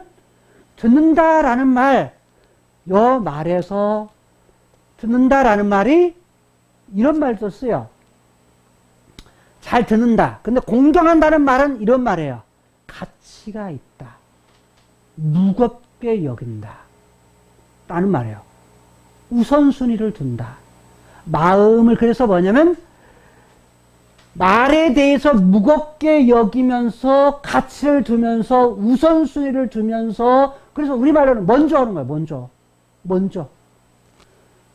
듣는다라는 말, 요 말에서 듣는다라는 말이 이런 말도 쓰여. 잘 듣는다. 근데 공경한다는 말은 이런 말이에요. 가치가 있다. 무겁게 여긴다. 라는 말이에요. 우선순위를 둔다. 마음을 그래서 뭐냐면 말에 대해서 무겁게 여기면서 가치를 두면서 우선순위를 두면서 그래서 우리말로는 먼저 하는 거예요.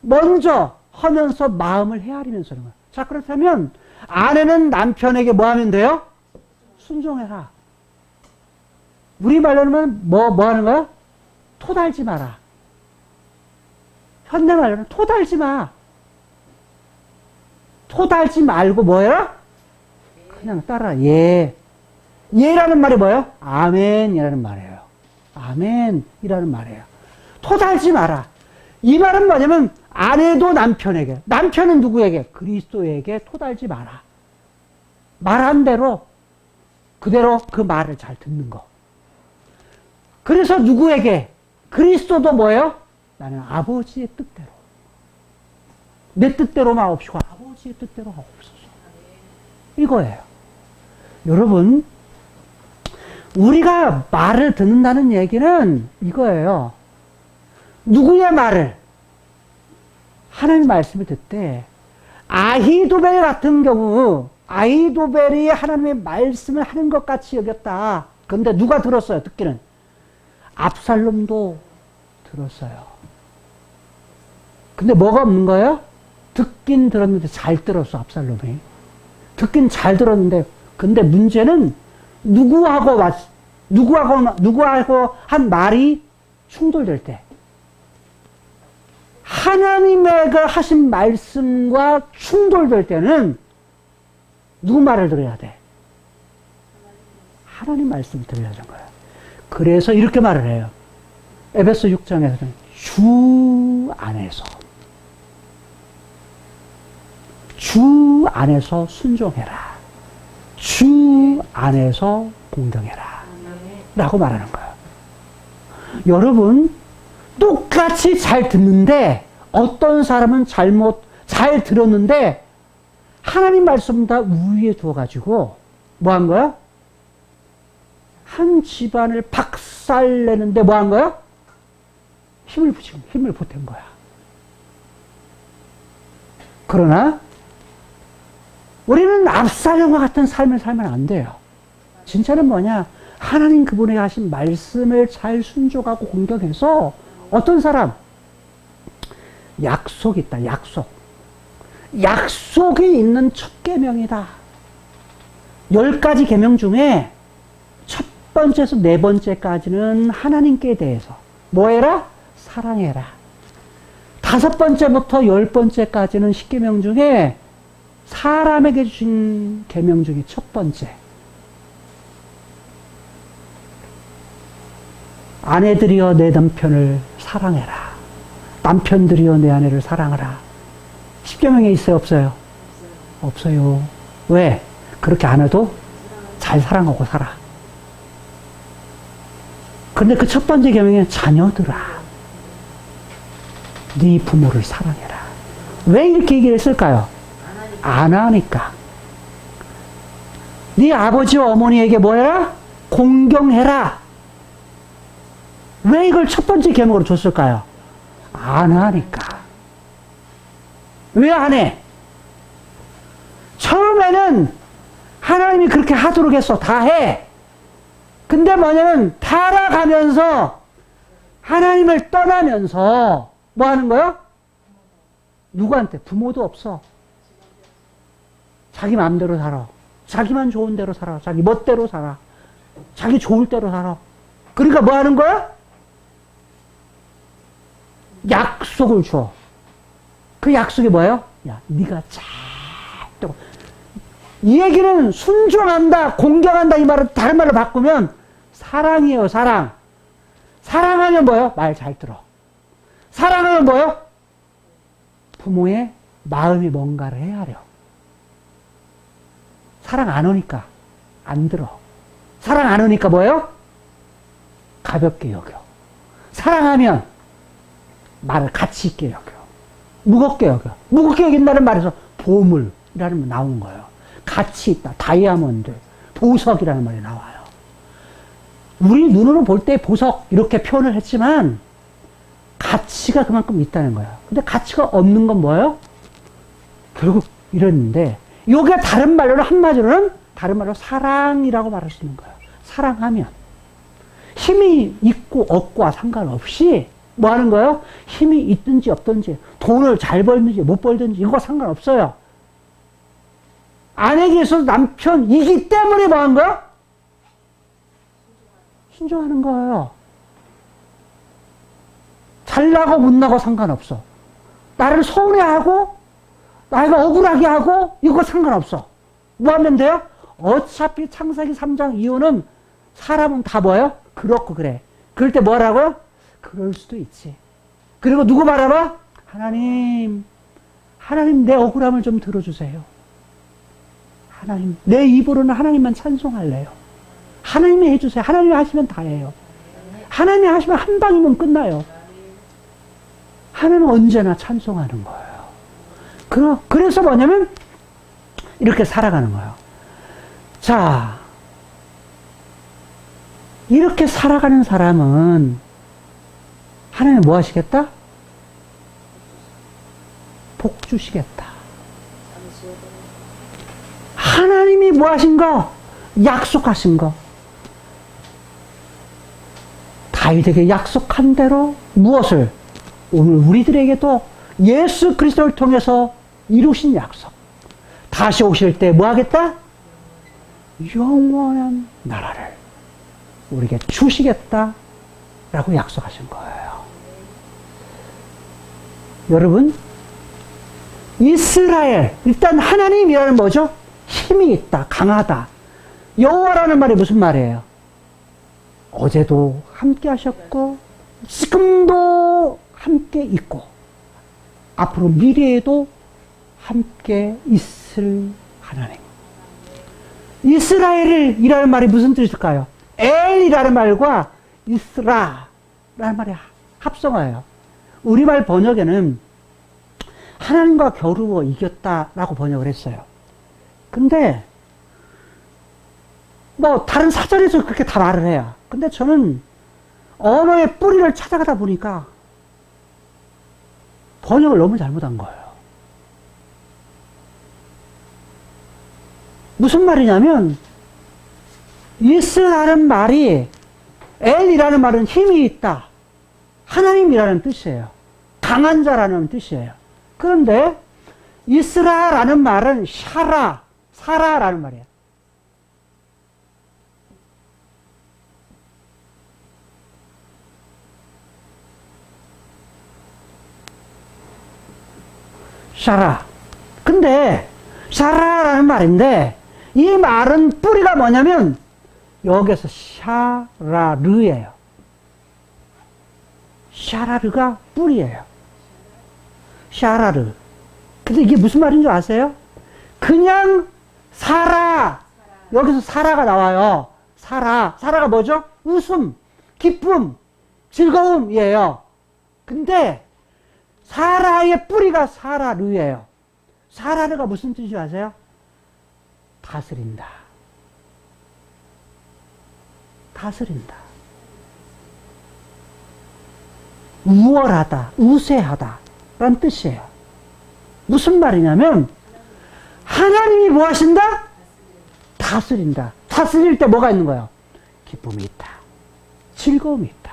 먼저 하면서 마음을 헤아리면서 하는 거예요. 자, 그렇다면 아내는 남편에게 뭐 하면 돼요? 순종해라. 우리말로는 뭐 하는 거야? 토달지 마라. 현대말로는 토달지 마. 토달지 말고 뭐해라? 그냥 따라. 예. 예라는 말이 뭐예요? 아멘이라는 말이에요. 아멘이라는 말이에요. 토달지 마라. 이 말은 뭐냐면 아내도 남편에게, 남편은 누구에게? 그리스도에게 토달지 마라. 말한 대로 그대로 그 말을 잘 듣는 거. 그래서 누구에게? 그리스도도 뭐예요? 나는 아버지의 뜻대로. 내 뜻대로 마옵시고 아버지의 뜻대로 하옵소서. 이거예요. 여러분, 우리가 말을 듣는다는 얘기는 이거예요. 누구의 말을? 하나님 말씀을 듣되 아히도벨 같은 경우 아히도벨이 하나님의 말씀을 하는 것 같이 여겼다. 그런데 누가 들었어요? 듣기는? 압살롬도 들었어요. 근데 뭐가 없는 거예요? 듣긴 들었는데 잘 들었어, 압살롬이. 듣긴 잘 들었는데, 근데 문제는 누구하고 한 말이 충돌될 때, 하나님의 그 하신 말씀과 충돌될 때는 누구 말을 들어야 돼? 하나님 말씀을 들어야 하는 거예요. 그래서 이렇게 말을 해요. 에베소 6장에서는 주 안에서 순종해라. 주 안에서 공경해라. 라고 말하는 거예요. 여러분, 똑같이 잘 듣는데 어떤 사람은 잘 들었는데 하나님 말씀보다 우위에 두어가지고 뭐 한 거야? 한 집안을 박살내는데 뭐 한 거야? 힘을 보탠 거야. 그러나 우리는 압살롬과 같은 삶을 살면 안 돼요. 진짜는 뭐냐? 하나님 그분의 하신 말씀을 잘 순종하고 공경해서 어떤 사람? 약속이 있다. 약속. 약속이 있는 첫 계명이다. 10가지 계명 중에 첫 번째에서 네 번째까지는 하나님께 대해서 뭐 해라? 사랑해라. 5번째부터 10번째까지는 10계명 중에 사람에게 주신 계명 중에 첫 번째. 아내들이여 내 남편을 사랑해라. 남편들이여 내 아내를 사랑하라. 10계명에 있어요? 없어요? 없어요. 왜? 그렇게 안 해도 잘 사랑하고 살아. 근데 그 첫 번째 계명에 자녀들아, 네 부모를 사랑해라. 왜 이렇게 얘기를 했을까요? 안 하니까. 네 아버지와 어머니에게 뭐 해라? 공경해라. 왜 이걸 첫 번째 계명으로 줬을까요? 안 하니까. 왜 안 해? 처음에는 하나님이 그렇게 하도록 했어. 다 해. 근데 뭐냐면 타락하면서 하나님을 떠나면서 뭐 하는 거야? 누구한테? 부모도 없어. 자기 마음대로 살아. 자기만 좋은 대로 살아. 자기 멋대로 살아. 자기 좋을 대로 살아. 그러니까 뭐 하는 거야? 약속을 줘. 그 약속이 뭐예요? 야, 네가 잘 되고. 이 얘기는 순종한다, 공경한다 이 말을 다른 말로 바꾸면 사랑이에요, 사랑. 사랑하면 뭐예요? 말 잘 들어. 사랑하면 뭐예요? 부모의 마음이 뭔가를 헤아려. 사랑 안 오니까 안 들어. 사랑 안 오니까 뭐예요? 가볍게 여겨. 사랑하면 말을 가치 있게 여겨. 무겁게 여겨. 무겁게 여긴다는 말에서 보물이라는 말 나오는 거예요. 가치 있다. 다이아몬드, 보석이라는 말이 나와요. 우리 눈으로 볼 때 보석 이렇게 표현을 했지만 가치가 그만큼 있다는 거야. 근데 가치가 없는 건 뭐예요? 결국 이랬는데 요게 다른 말로는 한마디로는 다른 말로 사랑이라고 말할 수 있는 거예요. 사랑하면 힘이 있고 없고와 상관없이 뭐 하는 거예요? 힘이 있든지 없든지 돈을 잘 벌든지 못 벌든지 이거 상관없어요. 아내에게 있어서 남편이기 때문에 뭐 하는 거야? 순종하는 거예요. 잘나고 못나고 상관없어. 나를 서운해하고 나이가 억울하게 하고 이거 상관없어. 뭐 하면 돼요? 어차피 창세기 3장 이유는 사람은 다 뭐예요? 그렇고 그래. 그럴 때 뭐라고요? 그럴 수도 있지. 그리고 누구 바라봐? 하나님 내 억울함을 좀 들어주세요. 하나님, 내 입으로는 하나님만 찬송할래요. 하나님이 해주세요. 하나님이 하시면 다 해요. 하나님이 하시면 한 방이면 끝나요. 하나님은 언제나 찬송하는 거예요. 그래서 뭐냐면 이렇게 살아가는 거예요. 자, 이렇게 살아가는 사람은 하나님 뭐 하시겠다? 복 주시겠다. 하나님이 뭐 하신 거? 약속하신 거. 다윗에게 약속한 대로 무엇을? 오늘 우리들에게도 예수 그리스도를 통해서 이루신 약속. 다시 오실 때 뭐 하겠다? 영원한 나라를 우리에게 주시겠다 라고 약속하신 거예요. 여러분, 이스라엘, 일단 하나님이라는 뭐죠? 힘이 있다, 강하다. 여호와라는 말이 무슨 말이에요? 어제도 함께 하셨고 지금도 함께 있고 앞으로 미래에도 함께 있을 하나님. 이스라엘이라는 말이 무슨 뜻일까요? 엘이라는 말과 이스라라는 말이 합성어예요. 우리말 번역에는 하나님과 겨루어 이겼다라고 번역을 했어요. 근데 뭐 다른 사전에서 그렇게 다 말을 해요. 근데 저는 언어의 뿌리를 찾아가다 보니까 번역을 너무 잘못한 거예요. 무슨 말이냐면 이스라는 말이 엘이라는 말은 힘이 있다. 하나님이라는 뜻이에요. 강한 자라는 뜻이에요. 그런데 이스라라는 말은 샤라, 사라라는 말이에요. 샤라. 근데 샤라라는 말인데 이 말은 뿌리가 뭐냐면 여기서 샤라르예요. 샤라르가 뿌리예요. 샤라르. 근데 이게 무슨 말인 줄 아세요? 그냥 사라. 여기서 사라가 나와요. 사라. 사라가 뭐죠? 웃음, 기쁨, 즐거움이에요. 근데 사라의 뿌리가 사라르예요. 사라르가 무슨 뜻인지 아세요? 다스린다. 다스린다. 우월하다, 우세하다 라는 뜻이에요. 무슨 말이냐면 하나님이 뭐 하신다? 다스린다. 다스릴 때 뭐가 있는 거예요? 기쁨이 있다. 즐거움이 있다.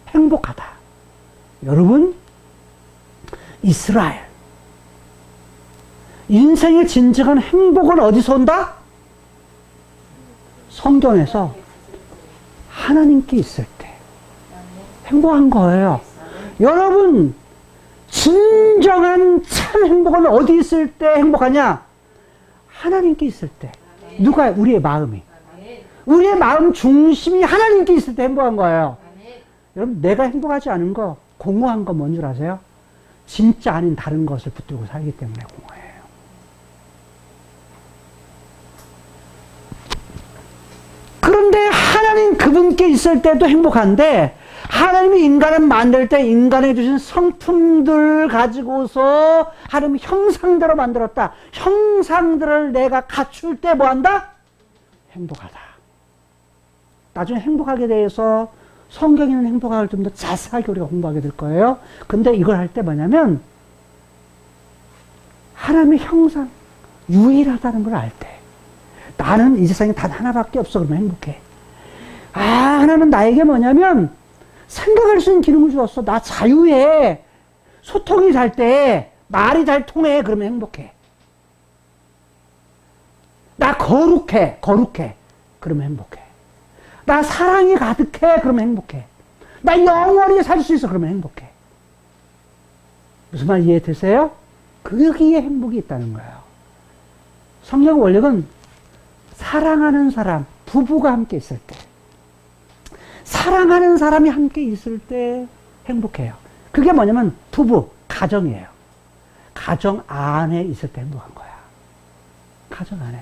행복하다. 여러분, 이스라엘. 인생의 진정한 행복은 어디서 온다? 성경에서 하나님께 있을 때 행복한 거예요. 여러분, 진정한 참 행복은 어디 있을 때 행복하냐? 하나님께 있을 때. 누가? 우리의 마음이. 우리의 마음 중심이 하나님께 있을 때 행복한 거예요. 여러분, 내가 행복하지 않은 거, 공허한 거 뭔 줄 아세요? 진짜 아닌 다른 것을 붙들고 살기 때문에 공허해요. 그런데 하나님 그분께 있을 때도 행복한데 하나님이 인간을 만들 때 인간에 주신 성품들 가지고서 하나님 형상대로 만들었다. 형상들을 내가 갖출 때 뭐한다? 행복하다. 나중에 행복하게 대해서 성경에 있는 행복을 좀 더 자세하게 우리가 공부하게 될 거예요. 근데 이걸 할 때 뭐냐면 하나님의 형상, 유일하다는 걸 알 때 나는 이 세상에 단 하나밖에 없어. 그러면 행복해. 아, 하나는 나에게 뭐냐면 생각할 수 있는 기능을 주었어. 나 자유해. 소통이 잘 때, 말이 잘 통해. 그러면 행복해. 나 거룩해. 거룩해. 그러면 행복해. 나 사랑이 가득해. 그러면 행복해. 나 영원히 살 수 있어. 그러면 행복해. 무슨 말 이해되세요? 거기에 행복이 있다는 거예요. 성경 원력은 사랑하는 사람, 부부가 함께 있을 때, 사랑하는 사람이 함께 있을 때 행복해요. 그게 뭐냐면 부부, 가정이에요. 가정 안에 있을 때 행복한 거야. 가정 안에.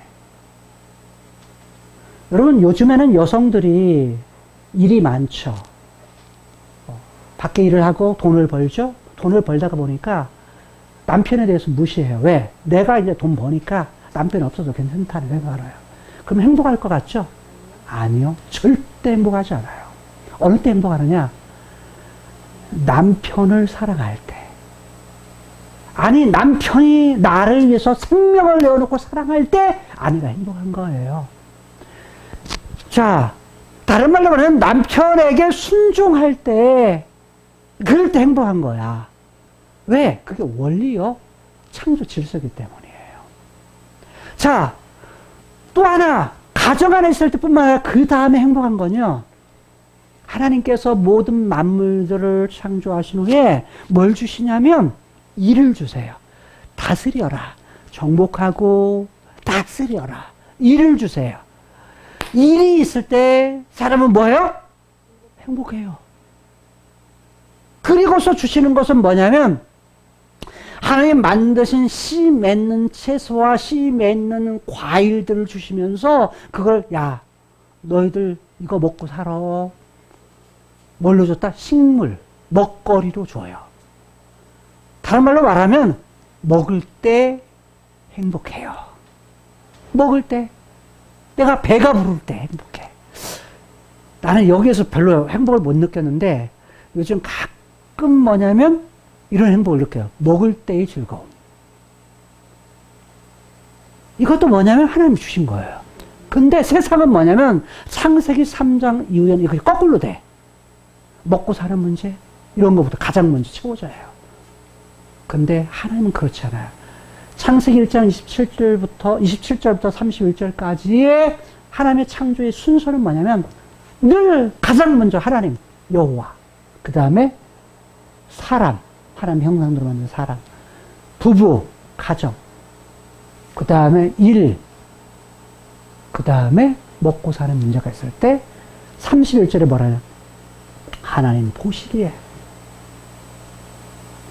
여러분, 요즘에는 여성들이 일이 많죠. 밖에 일을 하고 돈을 벌죠. 돈을 벌다가 보니까 남편에 대해서 무시해요. 왜? 내가 이제 돈 버니까 남편이 없어도 괜찮다는 생각을 해요. 그럼 행복할 것 같죠? 아니요. 절대 행복하지 않아요. 어느 때 행복하느냐? 남편을 사랑할 때. 아니, 남편이 나를 위해서 생명을 내어놓고 사랑할 때 아내가 행복한 거예요. 자, 다른 말로 말하면 남편에게 순종할 때, 그럴 때 행복한 거야. 왜? 그게 원리요. 창조 질서이기 때문이에요. 자, 또 하나, 가정 안에 있을 때뿐만 아니라 그 다음에 행복한 건요. 하나님께서 모든 만물들을 창조하신 후에 뭘 주시냐면 일을 주세요. 다스려라. 정복하고 다스려라. 일을 주세요. 일이 있을 때 사람은 뭐예요? 행복해요. 그리고서 주시는 것은 뭐냐면 하나님 만드신 씨 맺는 채소와 씨 맺는 과일들을 주시면서 그걸 야 너희들 이거 먹고 살아. 뭘로 줬다? 식물, 먹거리로 줘요. 다른 말로 말하면 먹을 때 행복해요. 먹을 때 내가 배가 부를 때 행복해. 나는 여기에서 별로 행복을 못 느꼈는데 요즘 가끔 뭐냐면 이런 행복을 느껴요. 먹을 때의 즐거움. 이것도 뭐냐면 하나님이 주신 거예요. 근데 세상은 뭐냐면 창세기 3장 이후에는 이것이 거꾸로 돼. 먹고 사는 문제 이런 것부터 가장 먼저 채워져요. 근데 하나님은 그렇지 않아요. 창세기 1장 27절부터 31절까지의 하나님의 창조의 순서는 뭐냐면 늘 가장 먼저 하나님, 여호와, 그 다음에 사람, 하나님 형상대로 만든 사람, 부부, 가정, 그 다음에 일, 그 다음에 먹고 사는 문제가 있을 때 31절에 뭐라냐? 하나님 보시기에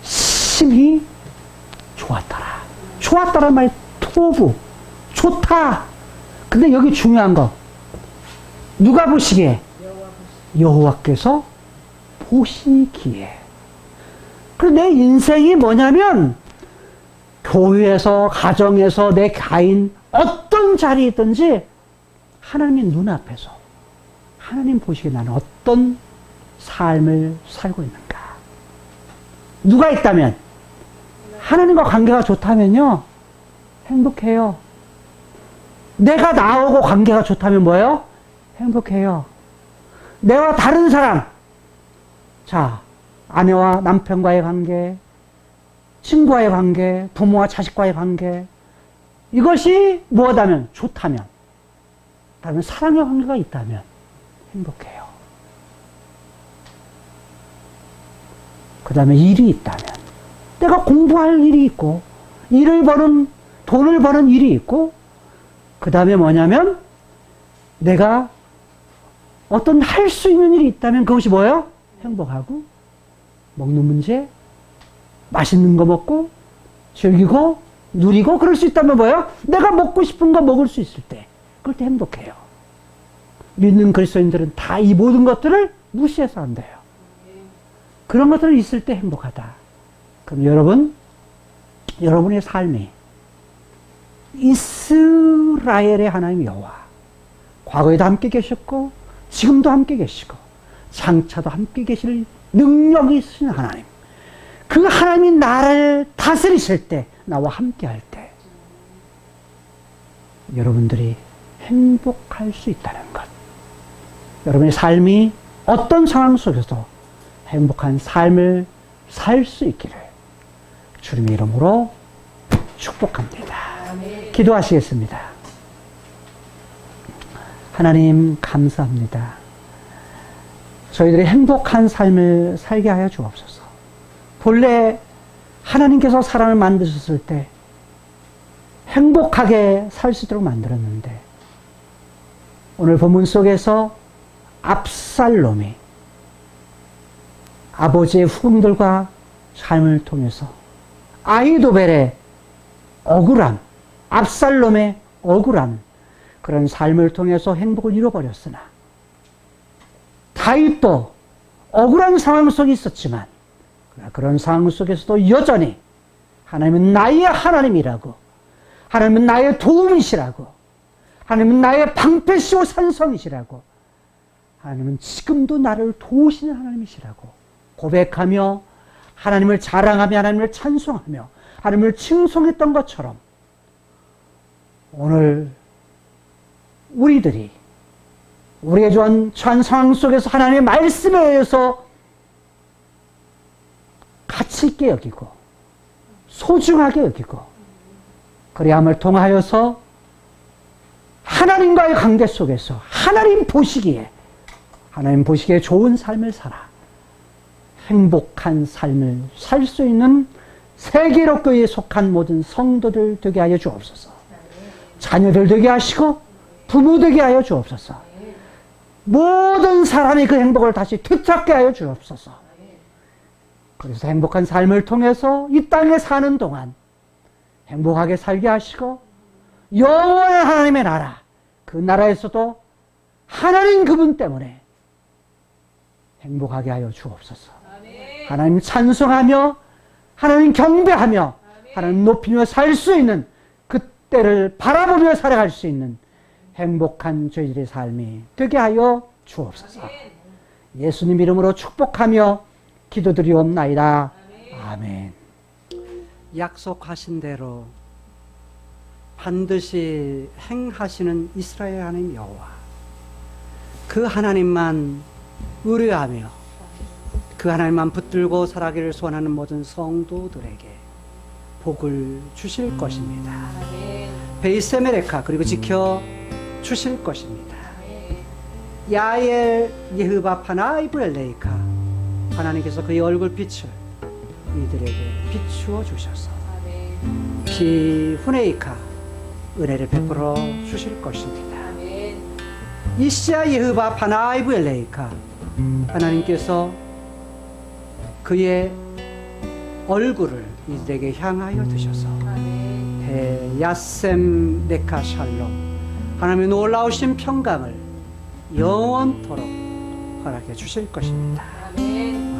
심히 좋았더라. 좋았다란 말이 토부, 좋다. 근데 여기 중요한 거 누가 보시기에? 여호와께서 보시기에. 그리고 내 인생이 뭐냐면 교회에서, 가정에서, 내 가인 어떤 자리에 있든지 하나님의 눈앞에서 하나님 보시기에 나는 어떤 삶을 살고 있는가. 누가 있다면, 하나님과 관계가 좋다면요 행복해요. 내가 나오고 관계가 좋다면 뭐예요? 행복해요. 내가 다른 사람, 자, 아내와 남편과의 관계, 친구와의 관계, 부모와 자식과의 관계, 이것이 무엇하면? 좋다면, 다른 사랑의 관계가 있다면 행복해요. 그 다음에 일이 있다면, 내가 공부할 일이 있고, 돈을 버는 일이 있고, 그 다음에 뭐냐면, 내가 어떤 할 수 있는 일이 있다면 그것이 뭐예요? 행복하고, 먹는 문제, 맛있는 거 먹고, 즐기고, 누리고, 그럴 수 있다면 뭐예요? 내가 먹고 싶은 거 먹을 수 있을 때, 그럴 때 행복해요. 믿는 그리스도인들은 다 이 모든 것들을 무시해서 안 돼요. 그런 것들이 있을 때 행복하다. 그럼 여러분의 삶이 이스라엘의 하나님 여호와, 과거에도 함께 계셨고 지금도 함께 계시고 장차도 함께 계실 능력이 있으신 하나님, 그 하나님이 나라를 다스리실 때, 나와 함께 할 때 여러분들이 행복할 수 있다는 것, 여러분의 삶이 어떤 상황 속에서 행복한 삶을 살 수 있기를 주님의 이름으로 축복합니다. 기도하시겠습니다. 하나님 감사합니다. 저희들이 행복한 삶을 살게 하여 주옵소서. 본래 하나님께서 사람을 만드셨을 때 행복하게 살 수 있도록 만들었는데, 오늘 본문 속에서 압살롬이 아버지의 후궁들과 삶을 통해서 아히도벨의 억울함, 압살롬의 억울함, 그런 삶을 통해서 행복을 잃어버렸으나, 다윗도 억울한 상황 속에 있었지만 그런 상황 속에서도 여전히 하나님은 나의 하나님이라고, 하나님은 나의 도움이시라고, 하나님은 나의 방패시오 산성이시라고, 하나님은 지금도 나를 도우시는 하나님이시라고 고백하며 하나님을 자랑하며 하나님을 찬송하며 하나님을 칭송했던 것처럼, 오늘 우리들이 우리의 처한 상황 속에서 하나님의 말씀에 의해서 가치 있게 여기고 소중하게 여기고, 그리함을 통하여서 하나님과의 관계 속에서 하나님 보시기에 좋은 삶을 살아 행복한 삶을 살 수 있는 세계로 교회에 속한 모든 성도들 되게 하여 주옵소서. 자녀들 되게 하시고 부모 되게 하여 주옵소서. 모든 사람이 그 행복을 다시 되찾게 하여 주옵소서. 그래서 행복한 삶을 통해서 이 땅에 사는 동안 행복하게 살게 하시고, 영원한 하나님의 나라, 그 나라에서도 하나님 그분 때문에 행복하게 하여 주옵소서. 하나님 찬송하며 하나님 경배하며 하나님 높이며 살 수 있는, 그때를 바라보며 살아갈 수 있는 행복한 저희들의 삶이 되게 하여 주옵소서. 예수님 이름으로 축복하며 기도드리옵나이다. 아멘. 약속하신 대로 반드시 행하시는 이스라엘 하나님 여호와, 그 하나님만 의뢰하며 그 하나님만 붙들고 살아가기를 소원하는 모든 성도들에게 복을 주실 것입니다. 아멘. 베이세메레카 그리고 지켜 주실 것입니다. 아멘. 야엘 예흐바 파나이브엘레이카 하나님께서 그의 얼굴빛을 이들에게 비추어 주셔서 아멘. 피후네이카 은혜를 베풀어 주실 것입니다. 아멘. 이시아 예흐바 파나이브엘레이카 하나님께서 그의 얼굴을 이들에게 향하여 드셔서 아멘. 야셈 네카 샬롬 하나님의 놀라우신 평강을 영원토록 허락해 주실 것입니다. 아멘.